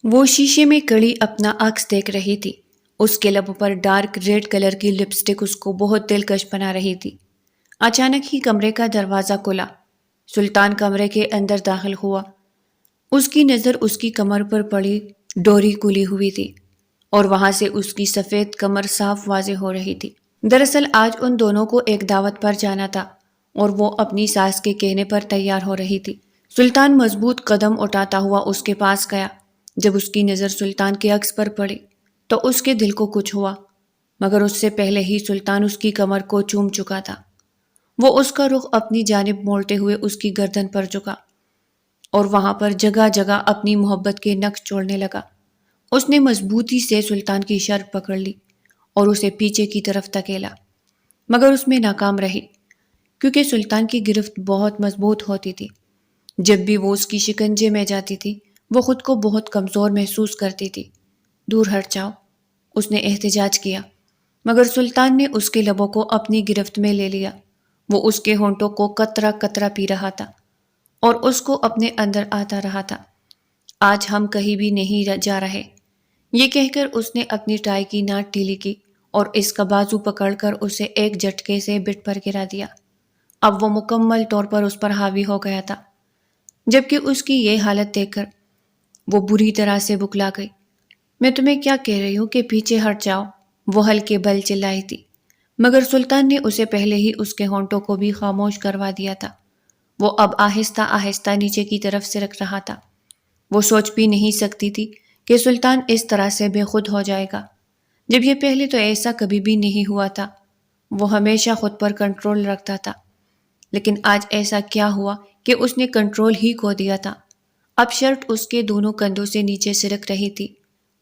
وہ شیشے میں کڑی اپنا عکس دیکھ رہی تھی۔ اس کے لبوں پر ڈارک ریڈ کلر کی لپسٹک اس کو بہت دلکش بنا رہی تھی۔ اچانک ہی کمرے کا دروازہ کھلا۔ سلطان کمرے کے اندر داخل ہوا۔ اس کی نظر اس کی کمر پر پڑی ڈوری کھلی ہوئی تھی اور وہاں سے اس کی سفید کمر صاف واضح ہو رہی تھی۔ دراصل آج ان دونوں کو ایک دعوت پر جانا تھا اور وہ اپنی ساس کے کہنے پر تیار ہو رہی تھی۔ سلطان مضبوط قدم اٹھاتا ہوا اس کے پاس گیا۔ جب اس کی نظر سلطان کے عکس پر پڑی تو اس کے دل کو کچھ ہوا، مگر اس سے پہلے ہی سلطان اس کی کمر کو چوم چکا تھا۔ وہ اس کا رخ اپنی جانب موڑتے ہوئے اس کی گردن پر جھکا اور وہاں پر جگہ جگہ اپنی محبت کے نقش چھوڑنے لگا۔ اس نے مضبوطی سے سلطان کی شرٹ پکڑ لی اور اسے پیچھے کی طرف دھکیلا، مگر اس میں ناکام رہی کیونکہ سلطان کی گرفت بہت مضبوط ہوتی تھی۔ جب بھی وہ اس کی شکنجے میں جاتی تھی وہ خود کو بہت کمزور محسوس کرتی تھی۔ دور ہٹ جاؤ، اس نے احتجاج کیا، مگر سلطان نے اس کے لبوں کو اپنی گرفت میں لے لیا۔ وہ اس کے ہونٹوں کو قطرہ قطرہ پی رہا تھا اور اس کو اپنے اندر آتا رہا تھا۔ آج ہم کہیں بھی نہیں جا رہے، یہ کہہ کر اس نے اپنی ٹائی کی ناٹ ڈھیلی کی اور اس کا بازو پکڑ کر اسے ایک جھٹکے سے بٹ پر گرا دیا۔ اب وہ مکمل طور پر اس پر حاوی ہو گیا تھا، جبکہ اس کی یہ حالت دیکھ کر وہ بری طرح سے بکلا گئی۔ میں تمہیں کیا کہہ رہی ہوں کہ پیچھے ہٹ جاؤ، وہ ہلکے بل چلائی تھی، مگر سلطان نے اسے پہلے ہی اس کے ہونٹوں کو بھی خاموش کروا دیا تھا۔ وہ اب آہستہ آہستہ نیچے کی طرف سرک رہا تھا۔ وہ سوچ بھی نہیں سکتی تھی کہ سلطان اس طرح سے بے خود ہو جائے گا، جب یہ پہلے تو ایسا کبھی بھی نہیں ہوا تھا۔ وہ ہمیشہ خود پر کنٹرول رکھتا تھا، لیکن آج ایسا کیا ہوا کہ اس نے کنٹرول ہی کھو دیا تھا۔ اب شرٹ اس کے دونوں کندھوں سے نیچے سرک رہی تھی۔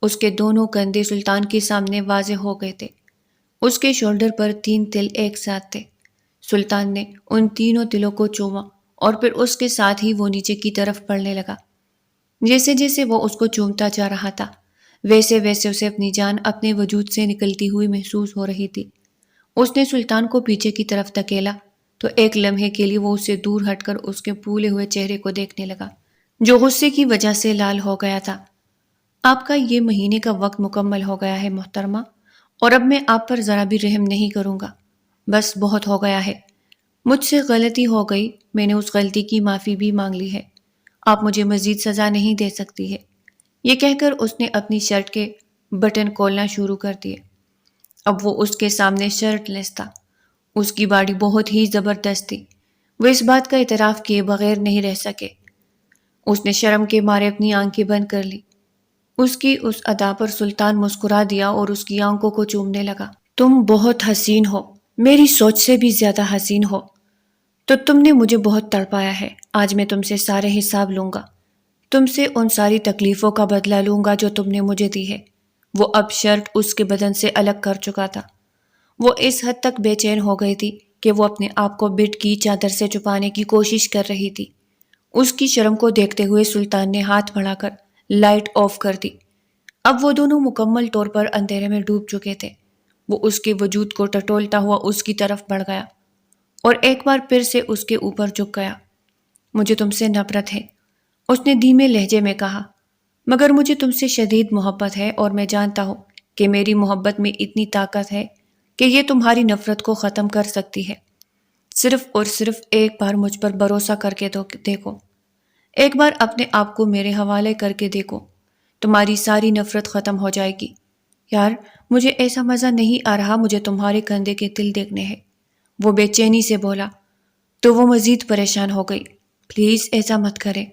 اس کے دونوں کندھے سلطان کے سامنے واضح ہو گئے تھے۔ اس کے شولڈر پر 3 تل ایک ساتھ تھے۔ سلطان نے ان تینوں تلوں کو چوما اور پھر اس کے ساتھ ہی وہ نیچے کی طرف بڑھنے لگا۔ جیسے جیسے وہ اس کو چومتا جا رہا تھا ویسے ویسے اسے اپنی جان اپنے وجود سے نکلتی ہوئی محسوس ہو رہی تھی۔ اس نے سلطان کو پیچھے کی طرف دھکیلا تو ایک لمحے کے لیے وہ اس سے دور ہٹ کر اس کے پھولے ہوئے چہرے کو دیکھنے لگا، جو غصے کی وجہ سے لال ہو گیا تھا۔ آپ کا یہ مہینے کا وقت مکمل ہو گیا ہے محترمہ، اور اب میں آپ پر ذرا بھی رحم نہیں کروں گا۔ بس بہت ہو گیا ہے، مجھ سے غلطی ہو گئی، میں نے اس غلطی کی معافی بھی مانگ لی ہے، آپ مجھے مزید سزا نہیں دے سکتی ہے۔ یہ کہہ کر اس نے اپنی شرٹ کے بٹن کھولنا شروع کر دیے۔ اب وہ اس کے سامنے شرٹ لیس تھا۔ اس کی باڈی بہت ہی زبردست تھی، وہ اس بات کا اعتراف کیے بغیر نہیں رہ سکے۔ اس نے شرم کے مارے اپنی آنکھیں بند کر لی۔ اس کی اس ادا پر سلطان مسکرا دیا اور اس کی آنکھوں کو چومنے لگا۔ تم بہت حسین ہو، میری سوچ سے بھی زیادہ حسین ہو، تو تم نے مجھے بہت تڑپایا ہے۔ آج میں تم سے سارے حساب لوں گا، تم سے ان ساری تکلیفوں کا بدلہ لوں گا جو تم نے مجھے دی ہے۔ وہ اب شرٹ اس کے بدن سے الگ کر چکا تھا۔ وہ اس حد تک بے چین ہو گئی تھی کہ وہ اپنے آپ کو بٹ کی چادر سے چھپانے کی کوشش کر رہی تھی۔ اس کی شرم کو دیکھتے ہوئے سلطان نے ہاتھ بڑھا کر لائٹ آف کر دی۔ اب وہ دونوں مکمل طور پر اندھیرے میں ڈوب چکے تھے۔ وہ اس کے وجود کو ٹٹولتا ہوا اس کی طرف بڑھ گیا اور ایک بار پھر سے اس کے اوپر جھک گیا۔ مجھے تم سے نفرت ہے، اس نے دھیمے لہجے میں کہا، مگر مجھے تم سے شدید محبت ہے اور میں جانتا ہوں کہ میری محبت میں اتنی طاقت ہے کہ یہ تمہاری نفرت کو ختم کر سکتی ہے۔ صرف اور صرف ایک بار مجھ پر بھروسہ کر کے دیکھو، ایک بار اپنے آپ کو میرے حوالے کر کے دیکھو، تمہاری ساری نفرت ختم ہو جائے گی۔ یار مجھے ایسا مزہ نہیں آ رہا، مجھے تمہارے کندھے کے تل دیکھنے ہیں، وہ بے چینی سے بولا۔ تو وہ مزید پریشان ہو گئی۔ پلیز ایسا مت کرے۔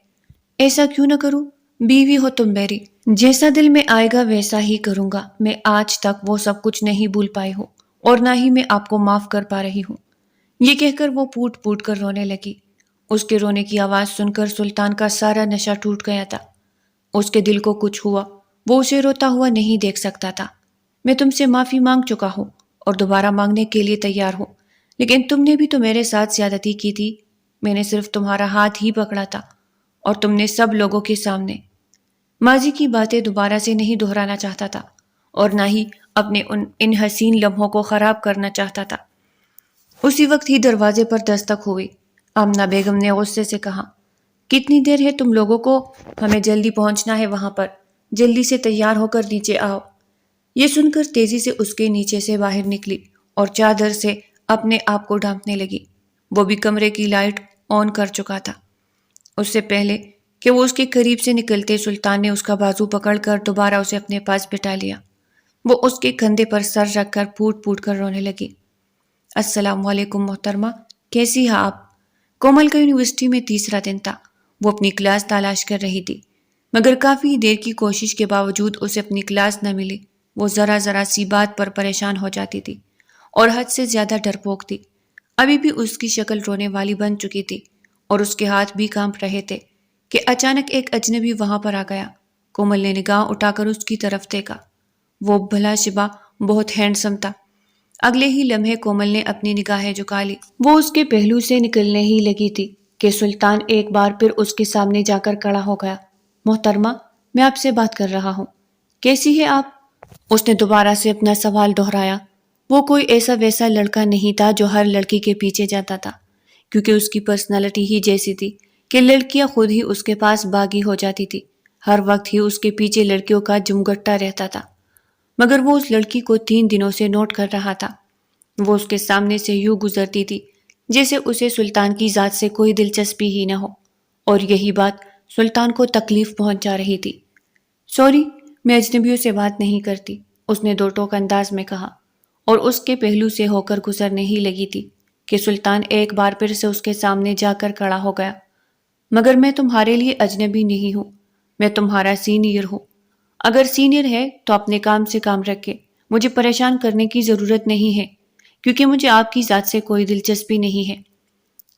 ایسا کیوں نہ کروں؟ بیوی ہو تم میری، جیسا دل میں آئے گا ویسا ہی کروں گا۔ میں آج تک وہ سب کچھ نہیں بھول پائی ہوں اور نہ ہی میں آپ کو معاف کر پا رہی ہوں۔ یہ کہہ کر وہ پھوٹ پھوٹ کر رونے لگی۔ اس کے رونے کی آواز سن کر سلطان کا سارا نشہ ٹوٹ گیا تھا۔ اس کے دل کو کچھ ہوا، وہ اسے روتا ہوا نہیں دیکھ سکتا تھا۔ میں تم سے معافی مانگ چکا ہوں اور دوبارہ مانگنے کے لیے تیار ہوں، لیکن تم نے بھی تو میرے ساتھ زیادتی کی تھی۔ میں نے صرف تمہارا ہاتھ ہی پکڑا تھا اور تم نے سب لوگوں کے سامنے۔ ماضی کی باتیں دوبارہ سے نہیں دہرانا چاہتا تھا اور نہ ہی اپنے ان حسین لمحوں کو خراب کرنا چاہتا تھا۔ اسی وقت ہی دروازے پر دستک ہوئی۔ آمنہ بیگم نے غصے سے کہا، کتنی دیر ہے تم لوگوں کو؟ ہمیں جلدی پہنچنا ہے وہاں پر۔ جلدی سے تیار ہو کر نیچے آؤ۔ یہ سن کر تیزی سے اس کے نیچے سے باہر نکلی اور چادر سے اپنے آپ کو ڈھانپنے لگی۔ وہ بھی کمرے کی لائٹ آن کر چکا تھا۔ اس سے پہلے کہ وہ اس کے قریب سے نکلتے، سلطان نے اس کا بازو پکڑ کر دوبارہ اسے اپنے پاس بٹھا لیا۔ وہ اس کے کندھے پر سر رکھ کر پھوٹ پھوٹ کر رونے لگی۔ السلام علیکم محترمہ، کیسی ہیں آپ؟ کومل کا یونیورسٹی میں تیسرا دن تھا۔ وہ اپنی کلاس تلاش کر رہی تھی، مگر کافی دیر کی کوشش کے باوجود اسے اپنی کلاس نہ ملی۔ وہ ذرا ذرا سی بات پر پریشان ہو جاتی تھی اور حد سے زیادہ ڈرپوک تھی۔ ابھی بھی اس کی شکل رونے والی بن چکی تھی اور اس کے ہاتھ بھی کانپ رہے تھے کہ اچانک ایک اجنبی وہاں پر آ گیا۔ کومل نے نگاہ اٹھا کر اس کی طرف دیکھا۔ وہ بھلا شبہ بہت ہینڈسم تھا۔ اگلے ہی لمحے کومل نے اپنی نگاہیں جھکا لی۔ وہ اس کے پہلو سے نکلنے ہی لگی تھی کہ سلطان ایک بار پھر اس کے سامنے جا کر کھڑا ہو گیا۔ محترمہ، میں آپ سے بات کر رہا ہوں، کیسی ہے آپ؟ اس نے دوبارہ سے اپنا سوال دہرایا۔ وہ کوئی ایسا ویسا لڑکا نہیں تھا جو ہر لڑکی کے پیچھے جاتا تھا، کیونکہ اس کی پرسنالٹی ہی جیسی تھی کہ لڑکیاں خود ہی اس کے پاس باغی ہو جاتی تھی۔ ہر وقت ہی اس کے پیچھے لڑکیوں کا جمگٹا رہتا تھا، مگر وہ اس لڑکی کو 3 دنوں سے نوٹ کر رہا تھا۔ وہ اس کے سامنے سے یوں گزرتی تھی جیسے اسے سلطان کی ذات سے کوئی دلچسپی ہی نہ ہو، اور یہی بات سلطان کو تکلیف پہنچا رہی تھی۔ سوری، میں اجنبیوں سے بات نہیں کرتی، اس نے دو ٹوک انداز میں کہا، اور اس کے پہلو سے ہو کر گزرنے ہی لگی تھی کہ سلطان ایک بار پھر سے اس کے سامنے جا کر کھڑا ہو گیا۔ مگر میں تمہارے لیے اجنبی نہیں ہوں، میں تمہارا سینئر ہوں۔ اگر سینئر ہے تو اپنے کام سے کام رکھے، مجھے پریشان کرنے کی ضرورت نہیں ہے، کیونکہ مجھے آپ کی ذات سے کوئی دلچسپی نہیں ہے۔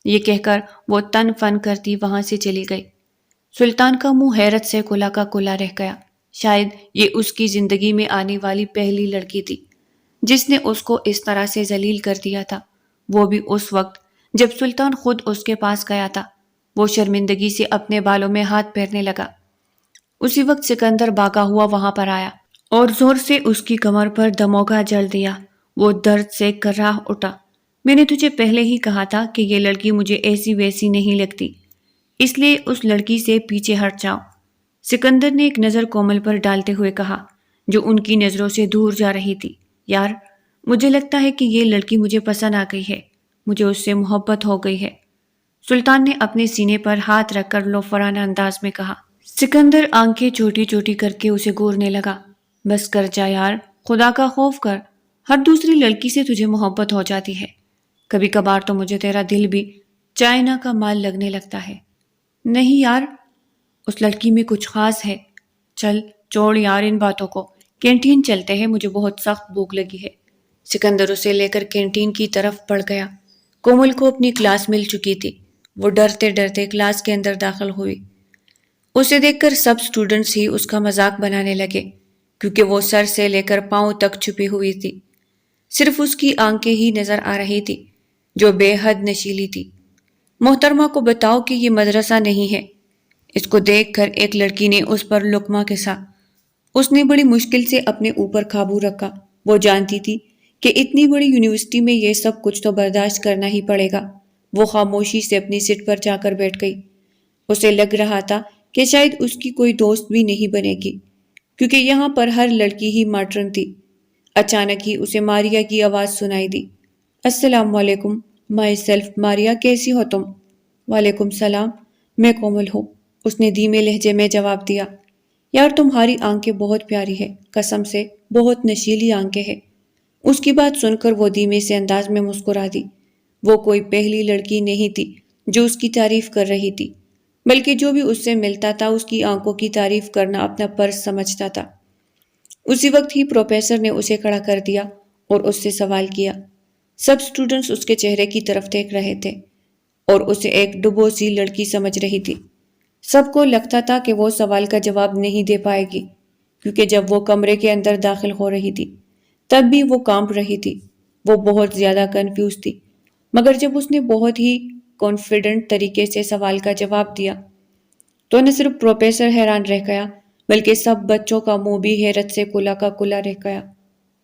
یہ کہہ کر وہ تن فن کرتی وہاں سے چلی گئی۔ سلطان کا منہ حیرت سے کھلا کا کھلا رہ گیا۔ شاید یہ اس کی زندگی میں آنے والی پہلی لڑکی تھی جس نے اس کو اس طرح سے ذلیل کر دیا تھا، وہ بھی اس وقت جب سلطان خود اس کے پاس گیا تھا۔ وہ شرمندگی سے اپنے بالوں میں ہاتھ پھیرنے لگا۔ اسی وقت سکندر بھاگا ہوا وہاں پر آیا اور زور سے اس کی کمر پر دموگا جل دیا۔ وہ درد سے کراہ اٹھا۔ میں نے تجھے پہلے ہی کہا تھا کہ یہ لڑکی مجھے ایسی ویسی نہیں لگتی، اس لیے اس لڑکی سے پیچھے ہٹ جاؤ، سکندر نے ایک نظر کومل پر ڈالتے ہوئے کہا، جو ان کی نظروں سے دور جا رہی تھی۔ یار، مجھے لگتا ہے کہ یہ لڑکی مجھے پسند آ گئی ہے، مجھے اس سے محبت ہو گئی ہے، سلطان نے اپنے سینے پر ہاتھ رکھ کر لوفرانہ انداز میں کہا۔ سکندر آنکھیں چھوٹی چھوٹی کر کے اسے گورنے لگا۔ بس کر جا یار، خدا کا خوف کر، ہر دوسری لڑکی سے تجھے محبت ہو جاتی ہے، کبھی کبھار تو مجھے تیرا دل بھی چائنا کا مال لگنے لگتا ہے۔ نہیں یار، اس لڑکی میں کچھ خاص ہے۔ چل چھوڑ یار ان باتوں کو، کینٹین چلتے ہیں، مجھے بہت سخت بھوک لگی ہے۔ سکندر اسے لے کر کینٹین کی طرف بڑھ گیا۔ کومل کو اپنی کلاس مل چکی تھی۔ وہ ڈرتے ڈرتے کلاس کے اندر داخل ہوئی۔ اسے دیکھ کر سب اسٹوڈنٹس ہی اس کا مذاق بنانے لگے، کیونکہ وہ سر سے لے کر پاؤں تک چھپی ہوئی تھی۔ صرف اس کی آنکھیں ہی نظر آ رہی تھی جو بے حد نشیلی تھی۔ محترمہ کو بتاؤ کہ یہ مدرسہ نہیں ہے۔ اس کو دیکھ کر ایک لڑکی نے اس پر لقمہ کسا۔ اس نے بڑی مشکل سے اپنے اوپر قابو رکھا۔ وہ جانتی تھی کہ اتنی بڑی یونیورسٹی میں یہ سب کچھ تو برداشت کرنا ہی پڑے گا۔ وہ خاموشی سے اپنی سیٹ پر جا کر بیٹھ گئی۔ اسے لگ رہا تھا کہ شاید اس کی کوئی دوست بھی نہیں بنے گی، کیونکہ یہاں پر ہر لڑکی ہی ماڈرن تھی۔ اچانک ہی اسے ماریا کی آواز سنائی دی۔ السلام علیکم، مائی سیلف ماریا، کیسی ہو تم؟ وعلیکم السلام، میں کومل ہوں، اس نے دھیمے لہجے میں جواب دیا۔ یار تمہاری آنکھیں بہت پیاری ہے، قسم سے بہت نشیلی آنکھیں ہیں۔ اس کی بات سن کر وہ دھیمے سے انداز میں مسکرا دی۔ وہ کوئی پہلی لڑکی نہیں تھی جو اس کی تعریف کر رہی تھی، بلکہ جو بھی اس سے ملتا تھا اس کی آنکھوں کی تعریف کرنا اپنا فرض سمجھتا تھا۔ اسی وقت ہی پروفیسر نے اسے کھڑا کر دیا اور اس سے سوال کیا۔ سب اسٹوڈنٹس اس کے چہرے کی طرف دیکھ رہے تھے اور اسے ایک ڈبو سی لڑکی سمجھ رہی تھی۔ سب کو لگتا تھا کہ وہ سوال کا جواب نہیں دے پائے گی، کیونکہ جب وہ کمرے کے اندر داخل ہو رہی تھی تب بھی وہ کانپ رہی تھی۔ وہ بہت زیادہ کنفیوز تھی، مگر جب اس نے بہت ہی کانفیڈنٹ طریقے سے سوال کا جواب دیا تو نہ صرف پروفیسر حیران رہ گیا بلکہ سب بچوں کا منہ بھی حیرت سے کھلا کا کھلا رہ گیا۔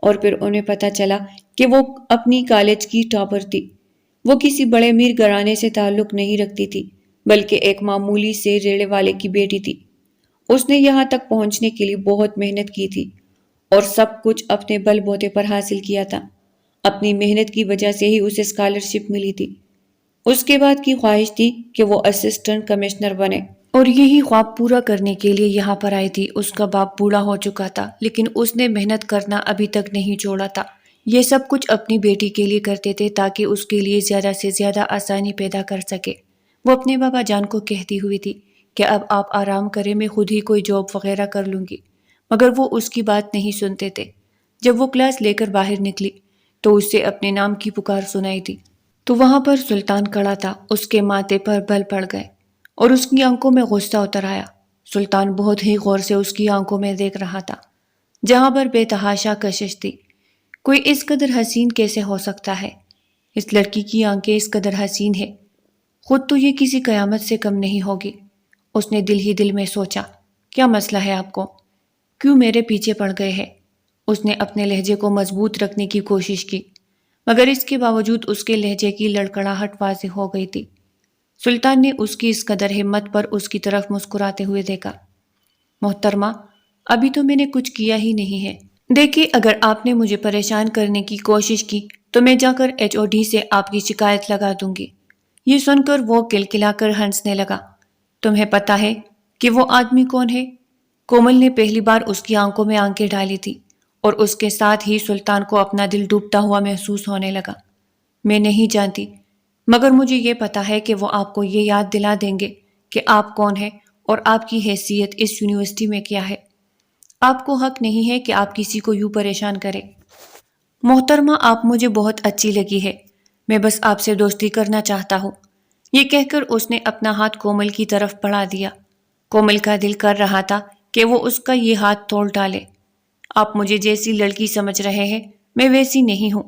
اور پھر انہیں پتا چلا کہ وہ اپنی کالج کی ٹاپر تھی۔ وہ کسی بڑے امیر گھرانے سے تعلق نہیں رکھتی تھی، بلکہ ایک معمولی سے ریڑے والے کی بیٹی تھی۔ اس نے یہاں تک پہنچنے کے لیے بہت محنت کی تھی اور سب کچھ اپنے بل بوتے پر حاصل کیا تھا۔ اپنی محنت کی وجہ سے ہی اسے اسکالرشپ ملی تھی۔ اس کے بعد کی خواہش تھی کہ وہ اسسٹنٹ کمشنر بنے اور یہی خواب پورا کرنے کے لیے یہاں پر آئی تھی۔ اس کا باپ بوڑھا ہو چکا تھا لیکن اس نے محنت کرنا ابھی تک نہیں چھوڑا تھا۔ یہ سب کچھ اپنی بیٹی کے لیے کرتے تھے تاکہ اس کے لیے زیادہ سے زیادہ آسانی پیدا کر سکے۔ وہ اپنے بابا جان کو کہتی ہوئی تھی کہ اب آپ آرام کریں، میں خود ہی کوئی جاب وغیرہ کر لوں گی، مگر وہ اس کی بات نہیں سنتے تھے۔ جب وہ کلاس لے کر باہر نکلی تو اس سے اپنے نام کی پکار سنائی دی تو وہاں پر سلطان کھڑا تھا۔ اس کے ماتھے پر بل پڑ گئے اور اس کی آنکھوں میں غصہ اتر آیا۔ سلطان بہت ہی غور سے اس کی آنکھوں میں دیکھ رہا تھا جہاں پر بے تحاشا کشش تھی۔ کوئی اس قدر حسین کیسے ہو سکتا ہے؟ اس لڑکی کی آنکھیں اس قدر حسین ہے، خود تو یہ کسی قیامت سے کم نہیں ہوگی۔ اس نے دل ہی دل میں سوچا، کیا مسئلہ ہے آپ کو؟ کیوں میرے پیچھے پڑ گئے ہیں؟ اس نے اپنے لہجے کو مضبوط رکھنے کی کوشش کی مگر اس کے باوجود اس کے لہجے کی لڑکڑاہٹ واضح ہو گئی تھی۔ سلطان نے اس کی اس قدر ہمت پر اس کی طرف مسکراتے ہوئے دیکھا۔ محترمہ، ابھی تو میں نے کچھ کیا ہی نہیں ہے۔ دیکھیے، اگر آپ نے مجھے پریشان کرنے کی کوشش کی تو میں جا کر HOD سے آپ کی شکایت لگا دوں گی۔ یہ سن کر وہ کلکلا کر ہنسنے لگا۔ تمہیں پتا ہے کہ وہ آدمی کون ہے؟ کومل نے پہلی بار اس کی آنکھوں میں آنکھیں ڈالی تھی اور اس کے ساتھ ہی سلطان کو اپنا دل ڈوبتا ہوا محسوس ہونے لگا۔ میں نہیں جانتی، مگر مجھے یہ پتا ہے کہ وہ آپ کو یہ یاد دلا دیں گے کہ آپ کون ہیں اور آپ کی حیثیت اس یونیورسٹی میں کیا ہے۔ آپ کو حق نہیں ہے کہ آپ کسی کو یوں پریشان کریں۔ محترمہ، آپ مجھے بہت اچھی لگی ہے، میں بس آپ سے دوستی کرنا چاہتا ہوں۔ یہ کہہ کر اس نے اپنا ہاتھ کومل کی طرف بڑھا دیا۔ کومل کا دل کر رہا تھا کہ وہ اس کا یہ ہاتھ توڑ ڈالے۔ آپ مجھے جیسی لڑکی سمجھ رہے ہیں میں ویسی نہیں ہوں۔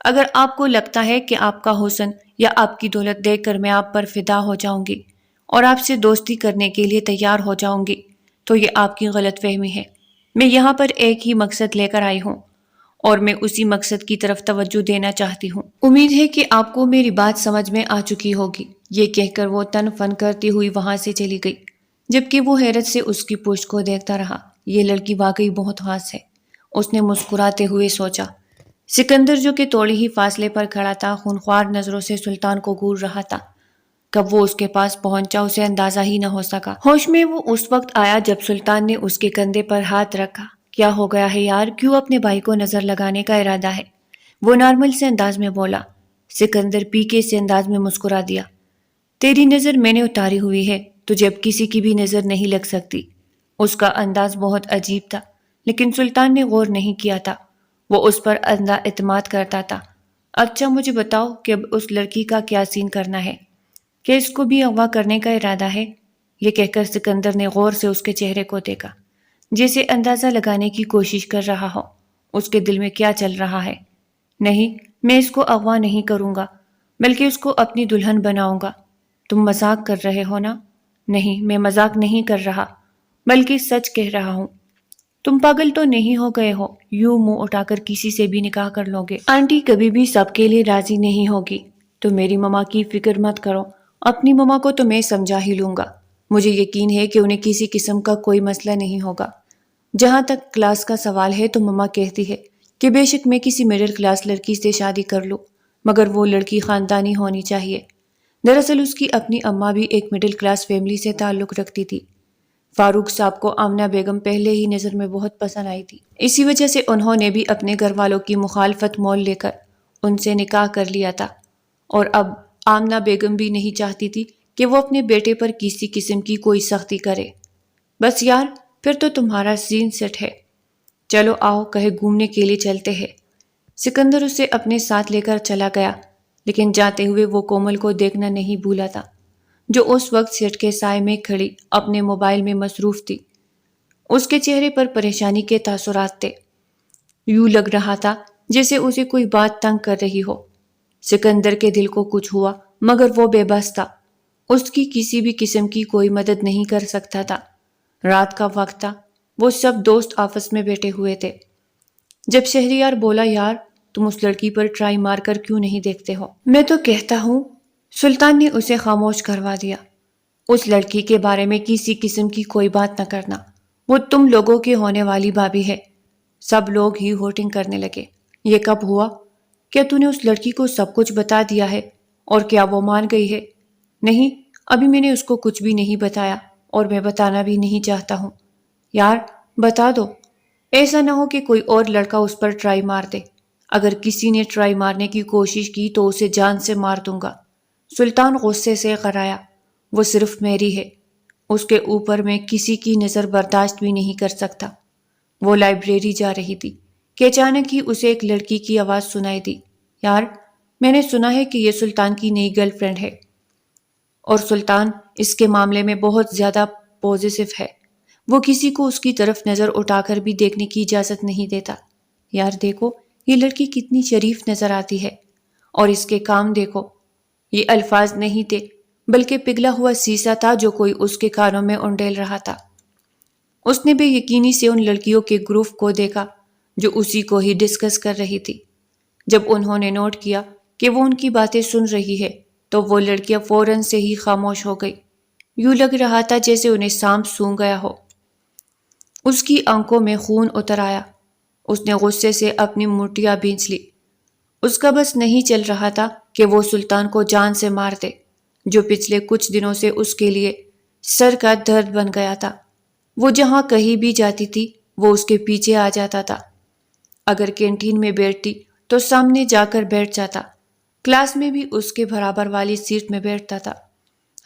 اگر آپ کو لگتا ہے کہ آپ کا حسن یا آپ کی دولت دیکھ کر میں آپ پر فدا ہو جاؤں گی اور آپ سے دوستی کرنے کے لیے تیار ہو جاؤں گی تو یہ آپ کی غلط فہمی ہے۔ میں یہاں پر ایک ہی مقصد لے کر آئی ہوں اور میں اسی مقصد کی طرف توجہ دینا چاہتی ہوں۔ امید ہے کہ آپ کو میری بات سمجھ میں آ چکی ہوگی۔ یہ کہہ کر وہ تن فن کرتی ہوئی وہاں سے چلی گئی جبکہ وہ حیرت سے اس کی پشت کو دیکھتا رہا۔ یہ لڑکی واقعی بہت خاص ہے، اس نے مسکراتے ہوئے سوچا۔ سکندر جو کہ تھوڑی ہی فاصلے پر کھڑا تھا خونخوار نظروں سے سلطان کو گور رہا تھا۔ کب وہ اس کے پاس پہنچا اسے اندازہ ہی نہ ہو سکا۔ ہوش میں وہ اس وقت آیا جب سلطان نے اس کے کندھے پر ہاتھ رکھا۔ کیا ہو گیا ہے یار، کیوں اپنے بھائی کو نظر لگانے کا ارادہ ہے؟ وہ نارمل سے انداز میں بولا۔ سکندر پیکے سے انداز میں مسکرا دیا۔ تیری نظر میں نے اتاری ہوئی ہے، تجھے اب کسی کی بھی نظر نہیں لگ سکتی۔ اس کا انداز بہت عجیب تھا لیکن سلطان نے غور نہیں کیا تھا، وہ اس پر اندھا اعتماد کرتا تھا۔ اچھا مجھے بتاؤ کہ اب اس لڑکی کا کیا سین کرنا ہے؟ کیا اس کو بھی اغوا کرنے کا ارادہ ہے؟ یہ کہہ کر سکندر نے غور سے اس کے چہرے کو دیکھا جیسے اندازہ لگانے کی کوشش کر رہا ہو اس کے دل میں کیا چل رہا ہے۔ نہیں، میں اس کو اغوا نہیں کروں گا بلکہ اس کو اپنی دلہن بناؤں گا۔ تم مذاق کر رہے ہو نا؟ نہیں، میں مذاق نہیں کر رہا بلکہ سچ کہہ رہا ہوں۔ تم پاگل تو نہیں ہو گئے ہو؟ یوں منہ اٹھا کر کسی سے بھی نکاح کر لو گے؟ آنٹی کبھی بھی سب کے لیے راضی نہیں ہوگی۔ تو میری ماما کی فکر مت کرو، اپنی ماما کو تو میں سمجھا ہی لوں گا۔ مجھے یقین ہے کہ انہیں کسی قسم کا کوئی مسئلہ نہیں ہوگا۔ جہاں تک کلاس کا سوال ہے تو ماما کہتی ہے کہ بے شک میں کسی مڈل کلاس لڑکی سے شادی کر لوں مگر وہ لڑکی خاندانی ہونی چاہیے۔ دراصل اس کی اپنی اماں بھی ایک مڈل کلاس فیملی سے تعلق رکھتی تھی۔ فاروق صاحب کو آمنہ بیگم پہلے ہی نظر میں بہت پسند آئی تھی، اسی وجہ سے انہوں نے بھی اپنے گھر والوں کی مخالفت مول لے کر ان سے نکاح کر لیا تھا، اور اب آمنہ بیگم بھی نہیں چاہتی تھی کہ وہ اپنے بیٹے پر کسی قسم کی کوئی سختی کرے۔ بس یار، پھر تو تمہارا سین سیٹ ہے، چلو آؤ کہیں گھومنے کے لیے چلتے ہیں۔ سکندر اسے اپنے ساتھ لے کر چلا گیا لیکن جاتے ہوئے وہ کومل کو دیکھنا نہیں بھولا تھا جو اس وقت سیٹ کے سائے میں کھڑی اپنے موبائل میں مصروف تھی۔ اس کے چہرے پر پریشانی کے تاثرات تھے، یوں لگ رہا تھا جیسے اسے کوئی بات تنگ کر رہی ہو۔ سکندر کے دل کو کچھ ہوا مگر وہ بے بس تھا، اس کی کسی بھی قسم کی کوئی مدد نہیں کر سکتا تھا۔ رات کا وقت تھا، وہ سب دوست آپس میں بیٹھے ہوئے تھے جب شہریار بولا، یار تم اس لڑکی پر ٹرائی مار کر کیوں نہیں دیکھتے ہو؟ میں تو کہتا ہوں۔ سلطان نے اسے خاموش کروا دیا۔ اس لڑکی کے بارے میں کسی قسم کی کوئی بات نہ کرنا، وہ تم لوگوں کی ہونے والی بھابھی ہے۔ سب لوگ ہی ہوٹنگ کرنے لگے۔ یہ کب ہوا؟ کیا تو نے اس لڑکی کو سب کچھ بتا دیا ہے؟ اور کیا وہ مان گئی ہے؟ نہیں، ابھی میں نے اس کو کچھ بھی نہیں بتایا، اور میں بتانا بھی نہیں چاہتا ہوں۔ یار بتا دو، ایسا نہ ہو کہ کوئی اور لڑکا اس پر ٹرائی مار دے۔ اگر کسی نے ٹرائی مارنے کی کوشش کی تو اسے جان سے مار دوں گا۔ سلطان غصے سے غرایا، وہ صرف میری ہے، اس کے اوپر میں کسی کی نظر برداشت بھی نہیں کر سکتا۔ وہ لائبریری جا رہی تھی کہ اچانک ہی اسے ایک لڑکی کی آواز سنائی دی۔ یار میں نے سنا ہے کہ یہ سلطان کی نئی گرل فرینڈ ہے، اور سلطان اس کے معاملے میں بہت زیادہ پوزیسو ہے۔ وہ کسی کو اس کی طرف نظر اٹھا کر بھی دیکھنے کی اجازت نہیں دیتا۔ یار دیکھو یہ لڑکی کتنی شریف نظر آتی ہے، اور اس کے کام دیکھو۔ یہ الفاظ نہیں تھے بلکہ پگھلا ہوا سیسا تھا جو کوئی اس کے کانوں میں انڈیل رہا تھا۔ اس نے بے یقینی سے ان لڑکیوں کے گروپ کو دیکھا جو اسی کو ہی ڈسکس کر رہی تھی۔ جب انہوں نے نوٹ کیا کہ وہ ان کی باتیں سن رہی ہے تو وہ لڑکیاں فوراً سے ہی خاموش ہو گئی۔ یوں لگ رہا تھا جیسے انہیں سانپ سونگھ گیا ہو۔ اس کی آنکھوں میں خون اتر آیا۔ اس نے غصے سے اپنی مٹیاں بھینچ لی۔ اس کا بس نہیں چل رہا تھا کہ وہ سلطان کو جان سے مار دے، جو پچھلے کچھ دنوں سے اس کے لیے سر کا درد بن گیا تھا۔ وہ جہاں کہیں بھی جاتی تھی وہ اس کے پیچھے آ جاتا تھا۔ اگر کینٹین میں بیٹھتی تو سامنے جا کر بیٹھ جاتا، کلاس میں بھی اس کے برابر والی سیٹ میں بیٹھتا تھا،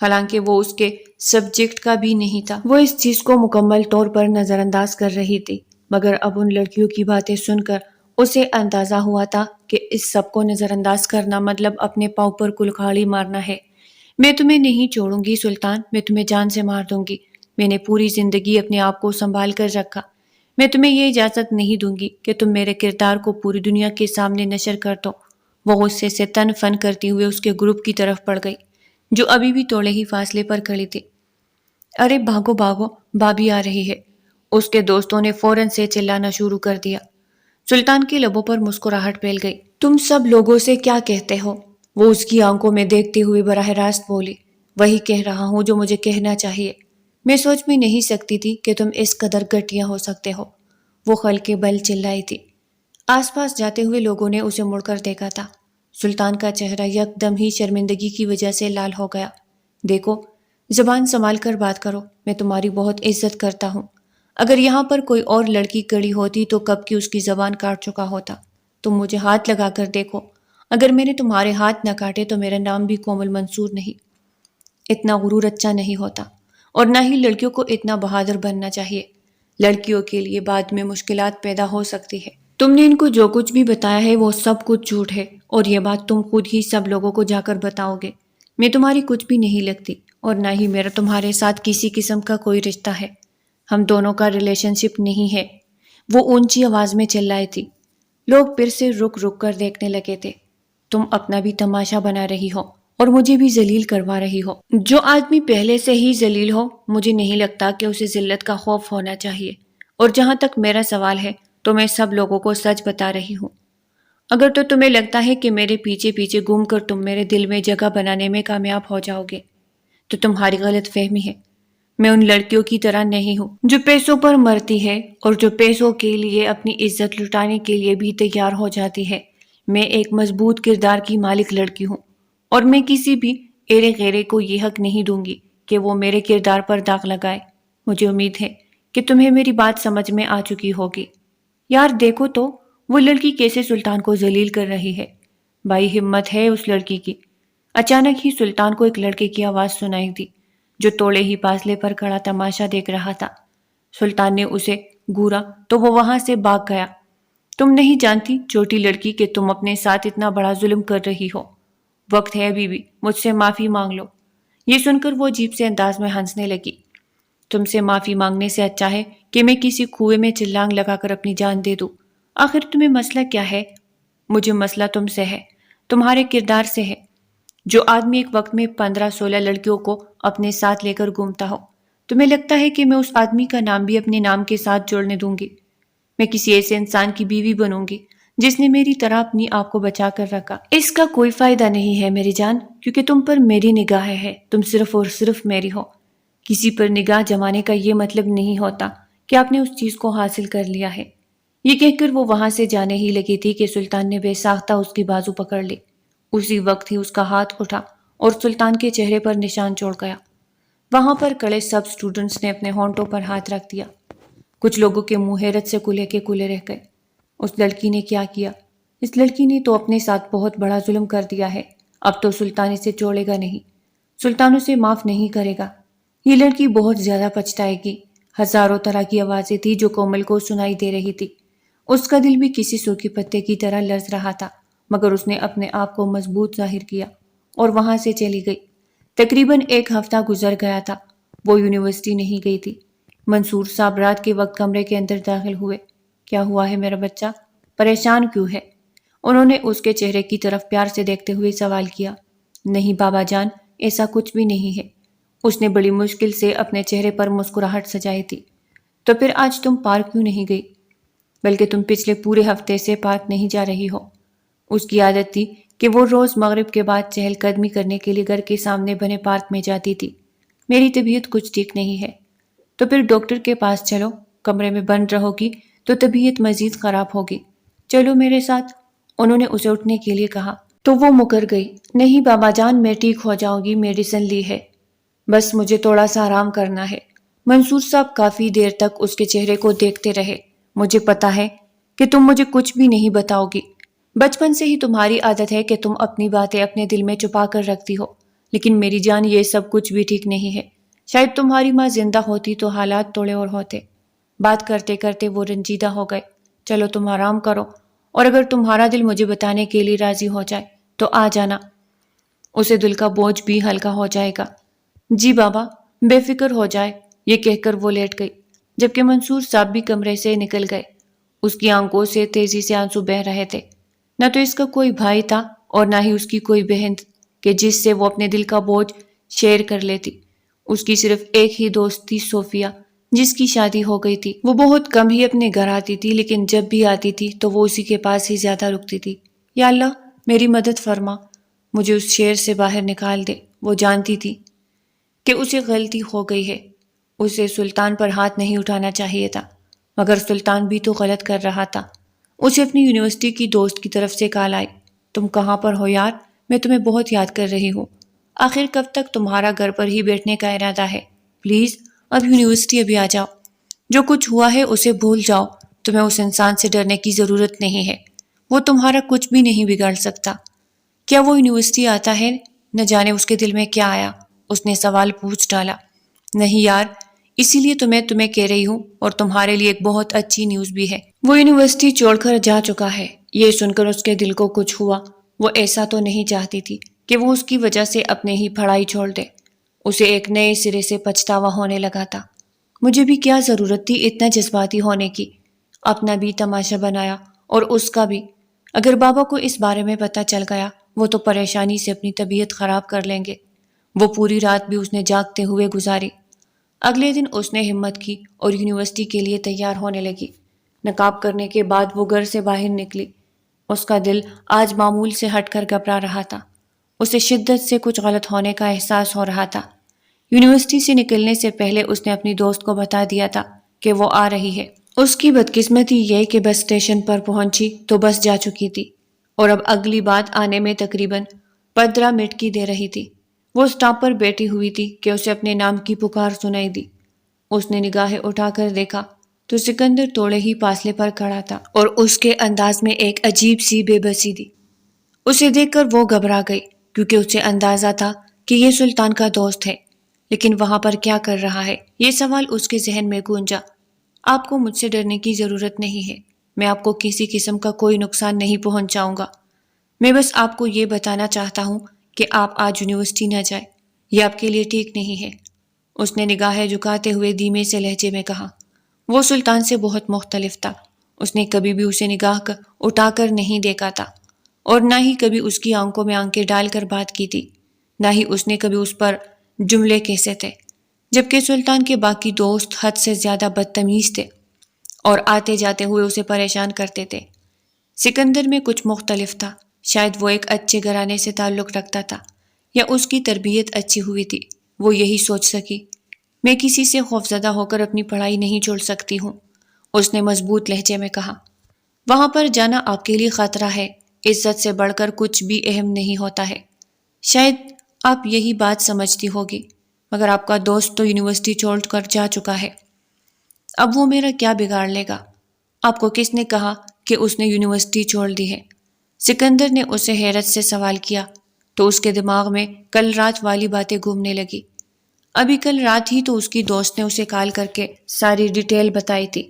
حالانکہ وہ اس کے سبجیکٹ کا بھی نہیں تھا۔ وہ اس چیز کو مکمل طور پر نظر انداز کر رہی تھی، مگر اب ان لڑکیوں کی باتیں سن کر اسے اندازہ ہوا تھا کہ اس سب کو نظر انداز کرنا مطلب اپنے پاؤں پر کلہاڑی مارنا ہے۔ میں تمہیں نہیں چھوڑوں گی سلطان، میں تمہیں جان سے مار دوں گی۔ میں نے پوری زندگی اپنے آپ کو سنبھال کر رکھا، میں تمہیں یہ اجازت نہیں دوں گی کہ تم میرے کردار کو پوری دنیا کے سامنے نشر کر دو۔ وہ غصے سے تن فن کرتی ہوئے اس کے گروپ کی طرف بڑھ گئی جو ابھی بھی تھوڑے ہی فاصلے پر کھڑی تھی۔ ارے بھاگو بھاگو، بھابھی آ رہی ہے، اس کے دوستوں نے فوراً سے چلانا شروع کر دیا۔ سلطان کے لبوں پر مسکراہٹ پھیل گئی۔ تم سب لوگوں سے کیا کہتے ہو؟ وہ اس کی آنکھوں میں دیکھتے ہوئے براہ راست بولی۔ وہی کہہ رہا ہوں جو مجھے کہنا چاہیے۔ میں سوچ بھی نہیں سکتی تھی کہ تم اس قدر گھٹیا ہو سکتے ہو، وہ خل کے بل چلائی تھی۔ آس پاس جاتے ہوئے لوگوں نے اسے مڑ کر دیکھا تھا۔ سلطان کا چہرہ یک دم ہی شرمندگی کی وجہ سے لال ہو گیا۔ دیکھو، زبان سنبھال کر بات کرو، میں تمہاری بہت عزت کرتا ہوں۔ اگر یہاں پر کوئی اور لڑکی کڑی ہوتی تو کب کی اس کی زبان کاٹ چکا ہوتا۔ تم مجھے ہاتھ لگا کر دیکھو، اگر میں نے تمہارے ہاتھ نہ کاٹے تو میرا نام بھی کومل منصور نہیں۔ اتنا غرور اچھا نہیں ہوتا، اور نہ ہی لڑکیوں کو اتنا بہادر بننا چاہیے۔ لڑکیوں کے لیے بعد میں مشکلات پیدا ہو سکتی ہے۔ تم نے ان کو جو کچھ بھی بتایا ہے وہ سب کچھ جھوٹ ہے، اور یہ بات تم خود ہی سب لوگوں کو جا کر بتاؤ گے۔ میں تمہاری کچھ بھی نہیں لگتی، اور نہ ہی میرا تمہارے ساتھ کسی قسم کا کوئی رشتہ ہے۔ ہم دونوں کا ریلیشن شپ نہیں ہے، وہ اونچی آواز میں چلائی تھی۔ لوگ پھر سے رک رک کر دیکھنے لگے تھے۔ تم اپنا بھی تماشا بنا رہی ہو اور مجھے بھی ذلیل کروا رہی ہو۔ جو آدمی پہلے سے ہی ذلیل ہو، مجھے نہیں لگتا کہ اسے ذلت کا خوف ہونا چاہیے۔ اور جہاں تک میرا سوال ہے تو میں سب لوگوں کو سچ بتا رہی ہوں۔ اگر تو تمہیں لگتا ہے کہ میرے پیچھے پیچھے گھوم کر تم میرے دل میں جگہ بنانے میں کامیاب ہو جاؤ گے تو تمہاری غلط فہمی ہے۔ میں ان لڑکیوں کی طرح نہیں ہوں جو پیسوں پر مرتی ہے اور جو پیسوں کے لیے اپنی عزت لٹانے کے لیے بھی تیار ہو جاتی ہے۔ میں ایک مضبوط کردار کی مالک لڑکی ہوں، اور میں کسی بھی ایرے غیرے کو یہ حق نہیں دوں گی کہ وہ میرے کردار پر داغ لگائے۔ مجھے امید ہے کہ تمہیں میری بات سمجھ میں آ چکی ہوگی۔ یار دیکھو تو، وہ لڑکی کیسے سلطان کو ذلیل کر رہی ہے۔ بھائی ہمت ہے اس لڑکی کی۔ اچانک ہی سلطان کو ایک لڑکے کی آواز سنائی دی جو توڑے ہی فاصلے پر کھڑا تماشا دیکھ رہا تھا۔ سلطان نے اسے گھورا تو وہ وہاں سے بھاگ گیا۔ تم نہیں جانتی چھوٹی لڑکی کہ تم اپنے ساتھ اتنا بڑا ظلم کر رہی ہو۔ وقت ہے ابھی بھی، مجھ سے معافی مانگ لو۔ یہ سن کر وہ عجیب سے انداز میں ہنسنے لگی۔ تم سے معافی مانگنے سے اچھا ہے کہ میں کسی کنویں میں چھلانگ لگا کر اپنی جان دے دوں۔ آخر تمہیں مسئلہ کیا ہے؟ مجھے مسئلہ تم سے ہے، تمہارے کردار سے ہے۔ جو آدمی ایک وقت میں 15-16 لڑکیوں کو اپنے ساتھ لے کر گھومتا ہو، تمہیں لگتا ہے کہ میں اس آدمی کا نام بھی اپنے نام کے ساتھ جوڑنے دوں گی؟ میں کسی ایسے انسان کی بیوی بنوں گی جس نے میری طرح اپنی آپ کو بچا کر رکھا۔ اس کا کوئی فائدہ نہیں ہے میری جان، کیونکہ تم پر میری نگاہ ہے، تم صرف اور صرف میری ہو۔ کسی پر نگاہ جمانے کا یہ مطلب نہیں ہوتا کہ آپ نے اس چیز کو حاصل کر لیا ہے۔ یہ کہہ کر وہ وہاں سے جانے ہی لگی تھی کہ سلطان نے بے ساختہ اس کی بازو پکڑ لی۔ اسی وقت ہی اس کا ہاتھ اٹھا اور سلطان کے چہرے پر نشان چھوڑ گیا۔ وہاں پر کھڑے سب اسٹوڈنٹس نے اپنے ہونٹوں پر ہاتھ رکھ دیا۔ کچھ لوگوں کے منہ حیرت سے کھلے کے کھلے رہ گئے۔ اس لڑکی نے کیا کیا؟ اس لڑکی نے تو اپنے ساتھ بہت بڑا ظلم کر دیا ہے۔ اب تو سلطان اسے چھوڑے گا نہیں، سلطان اسے معاف نہیں کرے گا۔ یہ لڑکی بہت زیادہ پچھتائے گی۔ ہزاروں طرح کی آوازیں تھی جو کومل کو سنائی دے رہی تھی۔ اس کا دل بھی کسی سوکھے پتے کی طرح لرز رہا تھا، مگر اس نے اپنے آپ کو مضبوط ظاہر کیا اور وہاں سے چلی گئی۔ تقریباً 1 ہفتہ گزر گیا تھا، وہ یونیورسٹی نہیں گئی تھی۔ منصور صاحب رات کے وقت کمرے کے اندر داخل ہوئے۔ کیا ہوا ہے میرا بچہ؟ پریشان کیوں ہے؟ انہوں نے اس کے چہرے کی طرف پیار سے دیکھتے ہوئے سوال کیا۔ نہیں بابا جان، ایسا کچھ بھی نہیں ہے۔ اس نے بڑی مشکل سے اپنے چہرے پر مسکراہٹ سجائی تھی۔ تو پھر آج تم پارک کیوں نہیں گئی؟ بلکہ تم پچھلے پورے ہفتے سے پارک نہیں جا رہی ہو۔ اس کی عادت تھی کہ وہ روز مغرب کے بعد چہل قدمی کرنے کے لیے گھر کے سامنے بنے پارک میں جاتی تھی۔ میری طبیعت کچھ ٹھیک نہیں ہے۔ تو پھر ڈاکٹر کے پاس چلو، کمرے میں بند رہو گی تو طبیعت مزید خراب ہوگی۔ چلو میرے ساتھ، انہوں نے اسے اٹھنے کے لیے کہا تو وہ مکر گئی۔ نہیں بابا جان، میں ٹھیک ہو جاؤں گی، میڈیسن لی ہے، بس مجھے تھوڑا سا آرام کرنا ہے۔ منصور صاحب کافی دیر تک اس کے چہرے کو دیکھتے رہے۔ مجھے پتا ہے کہ تم مجھے کچھ بھی نہیں بتاؤ گی۔ بچپن سے ہی تمہاری عادت ہے کہ تم اپنی باتیں اپنے دل میں چھپا کر رکھتی ہو، لیکن میری جان یہ سب کچھ بھی ٹھیک نہیں ہے۔ شاید تمہاری ماں زندہ ہوتی تو حالات تھوڑے اور ہوتے۔ بات کرتے کرتے وہ رنجیدہ ہو گئے۔ چلو تم آرام کرو، اور اگر تمہارا دل مجھے بتانے کے لیے راضی ہو جائے تو آ جانا، اسے دل کا بوجھ بھی ہلکا ہو جائے گا۔ جی بابا، بے فکر ہو جائے، یہ کہہ کر وہ لیٹ گئی، جبکہ منصور صاحب بھی کمرے سے نکل گئے۔ اس کی آنکھوں سے تیزی سے آنسو بہہ رہے تھے۔ نہ تو اس کا کوئی بھائی تھا اور نہ ہی اس کی کوئی بہن کہ جس سے وہ اپنے دل کا بوجھ شیئر کر لیتی۔ اس کی صرف ایک ہی دوست تھی، صوفیہ، جس کی شادی ہو گئی تھی۔ وہ بہت کم ہی اپنے گھر آتی تھی، لیکن جب بھی آتی تھی تو وہ اسی کے پاس ہی زیادہ رکتی تھی۔ یا اللہ میری مدد فرما، مجھے اس شیر سے باہر نکال دے۔ وہ جانتی تھی کہ اسے غلطی ہو گئی ہے، اسے سلطان پر ہاتھ نہیں اٹھانا چاہیے تھا، مگر سلطان بھی تو غلط کر رہا تھا۔ اسے اپنی یونیورسٹی کی دوست کی طرف سے کال آئی، تم کہاں پر ہو یار؟ میں تمہیں بہت یاد کر رہی ہوں۔ آخر کب تک تمہارا گھر پر ہی بیٹھنے کا ارادہ ہے؟ پلیز اب یونیورسٹی ابھی آ جاؤ۔ جو کچھ ہوا ہے اسے بھول جاؤ، تمہیں اس انسان سے ڈرنے کی ضرورت نہیں ہے، وہ تمہارا کچھ بھی نہیں بگاڑ سکتا۔ کیا وہ یونیورسٹی آتا ہے؟ نہ جانے اس کے دل میں کیا آیا، اس نے سوال پوچھ ڈالا۔ نہیں یار، اسی لیے تو میں تمہیں کہہ رہی ہوں، اور تمہارے لیے ایک بہت اچھی نیوز بھی ہے۔ وہ یونیورسٹی چھوڑ کر جا چکا ہے۔ یہ سن کر اس کے دل کو کچھ ہوا۔ وہ ایسا تو نہیں چاہتی تھی کہ وہ اس کی وجہ سے اپنے ہی پڑھائی چھوڑ دے۔ اسے ایک نئے سرے سے پچھتاوا ہونے لگا تھا۔ مجھے بھی کیا ضرورت تھی اتنا جذباتی ہونے کی؟ اپنا بھی تماشا بنایا اور اس کا بھی۔ اگر بابا کو اس بارے میں پتہ چل گیا، وہ تو پریشانی سے اپنی طبیعت خراب کر لیں گے۔ وہ پوری رات بھی اس نے جاگتے ہوئے گزاری۔ اگلے دن اس نے ہمت کی اور یونیورسٹی کے لیے تیار ہونے لگی۔ نقاب کرنے کے بعد وہ گھر سے باہر نکلی۔ اس کا دل آج معمول سے ہٹ کر گھبرا رہا تھا۔ اسے شدت سے کچھ غلط ہونے کا احساس ہو رہا تھا۔ یونیورسٹی سے نکلنے سے پہلے اس نے اپنی دوست کو بتا دیا تھا کہ وہ آ رہی ہے۔ اس کی بدقسمتی یہ کہ بس اسٹیشن پر پہنچی تو بس جا چکی تھی، اور اب اگلی بات آنے میں تقریباً 15 منٹ کی دے رہی تھی۔ وہ اسٹاپ پر بیٹھی ہوئی تھی کہ اسے اپنے نام کی پکار سنائی دی۔ اس نے نگاہیں اٹھا کر دیکھا تو سکندر تھوڑے ہی فاصلے پر کھڑا تھا، اور اس کے انداز میں ایک عجیب سی بے بسی تھی۔ اسے دیکھ کر وہ گھبرا گئی، کیونکہ اسے اندازہ تھا کہ یہ سلطان کا دوست ہے، لیکن وہاں پر کیا کر رہا ہے؟ یہ سوال اس کے ذہن میں گونجا۔ آپ کو مجھ سے ڈرنے کی ضرورت نہیں ہے، میں آپ کو کسی قسم کا کوئی نقصان نہیں پہنچاؤں گا۔ میں بس آپ کو یہ بتانا چاہتا ہوں کہ آپ آج یونیورسٹی نہ جائیں، یہ آپ کے لیے ٹھیک نہیں ہے۔ اس نے نگاہیں جھکاتے ہوئے دھیمے سے لہجے میں کہا۔ وہ سلطان سے بہت مختلف تھا۔ اس نے کبھی بھی اسے نگاہ اٹھا کر نہیں دیکھا تھا، اور نہ ہی کبھی اس کی آنکھوں میں آنکھیں ڈال کر بات کی تھی، نہ ہی اس نے کبھی اس پر جملے کیسے تھے، جبکہ سلطان کے باقی دوست حد سے زیادہ بدتمیز تھے اور آتے جاتے ہوئے اسے پریشان کرتے تھے۔ سکندر میں کچھ مختلف تھا. شاید وہ ایک اچھے گھرانے سے تعلق رکھتا تھا یا اس کی تربیت اچھی ہوئی تھی. وہ یہی سوچ سکی. میں کسی سے خوفزدہ ہو کر اپنی پڑھائی نہیں چھوڑ سکتی ہوں، اس نے مضبوط لہجے میں کہا. وہاں پر جانا آپ کے لیے خطرہ ہے. عزت سے بڑھ کر کچھ بھی اہم نہیں ہوتا ہے. شاید آپ یہی بات سمجھتی ہوگی، مگر آپ کا دوست تو یونیورسٹی چھوڑ کر جا چکا ہے. اب وہ میرا کیا بگاڑ لے گا؟ آپ کو کس نے کہا کہ اس نے یونیورسٹی چھوڑ دی ہے؟ سکندر نے اسے حیرت سے سوال کیا تو اس کے دماغ میں کل رات والی باتیں گھومنے لگی. ابھی کل رات ہی تو اس کی دوست نے اسے کال کر کے ساری ڈیٹیل بتائی تھی.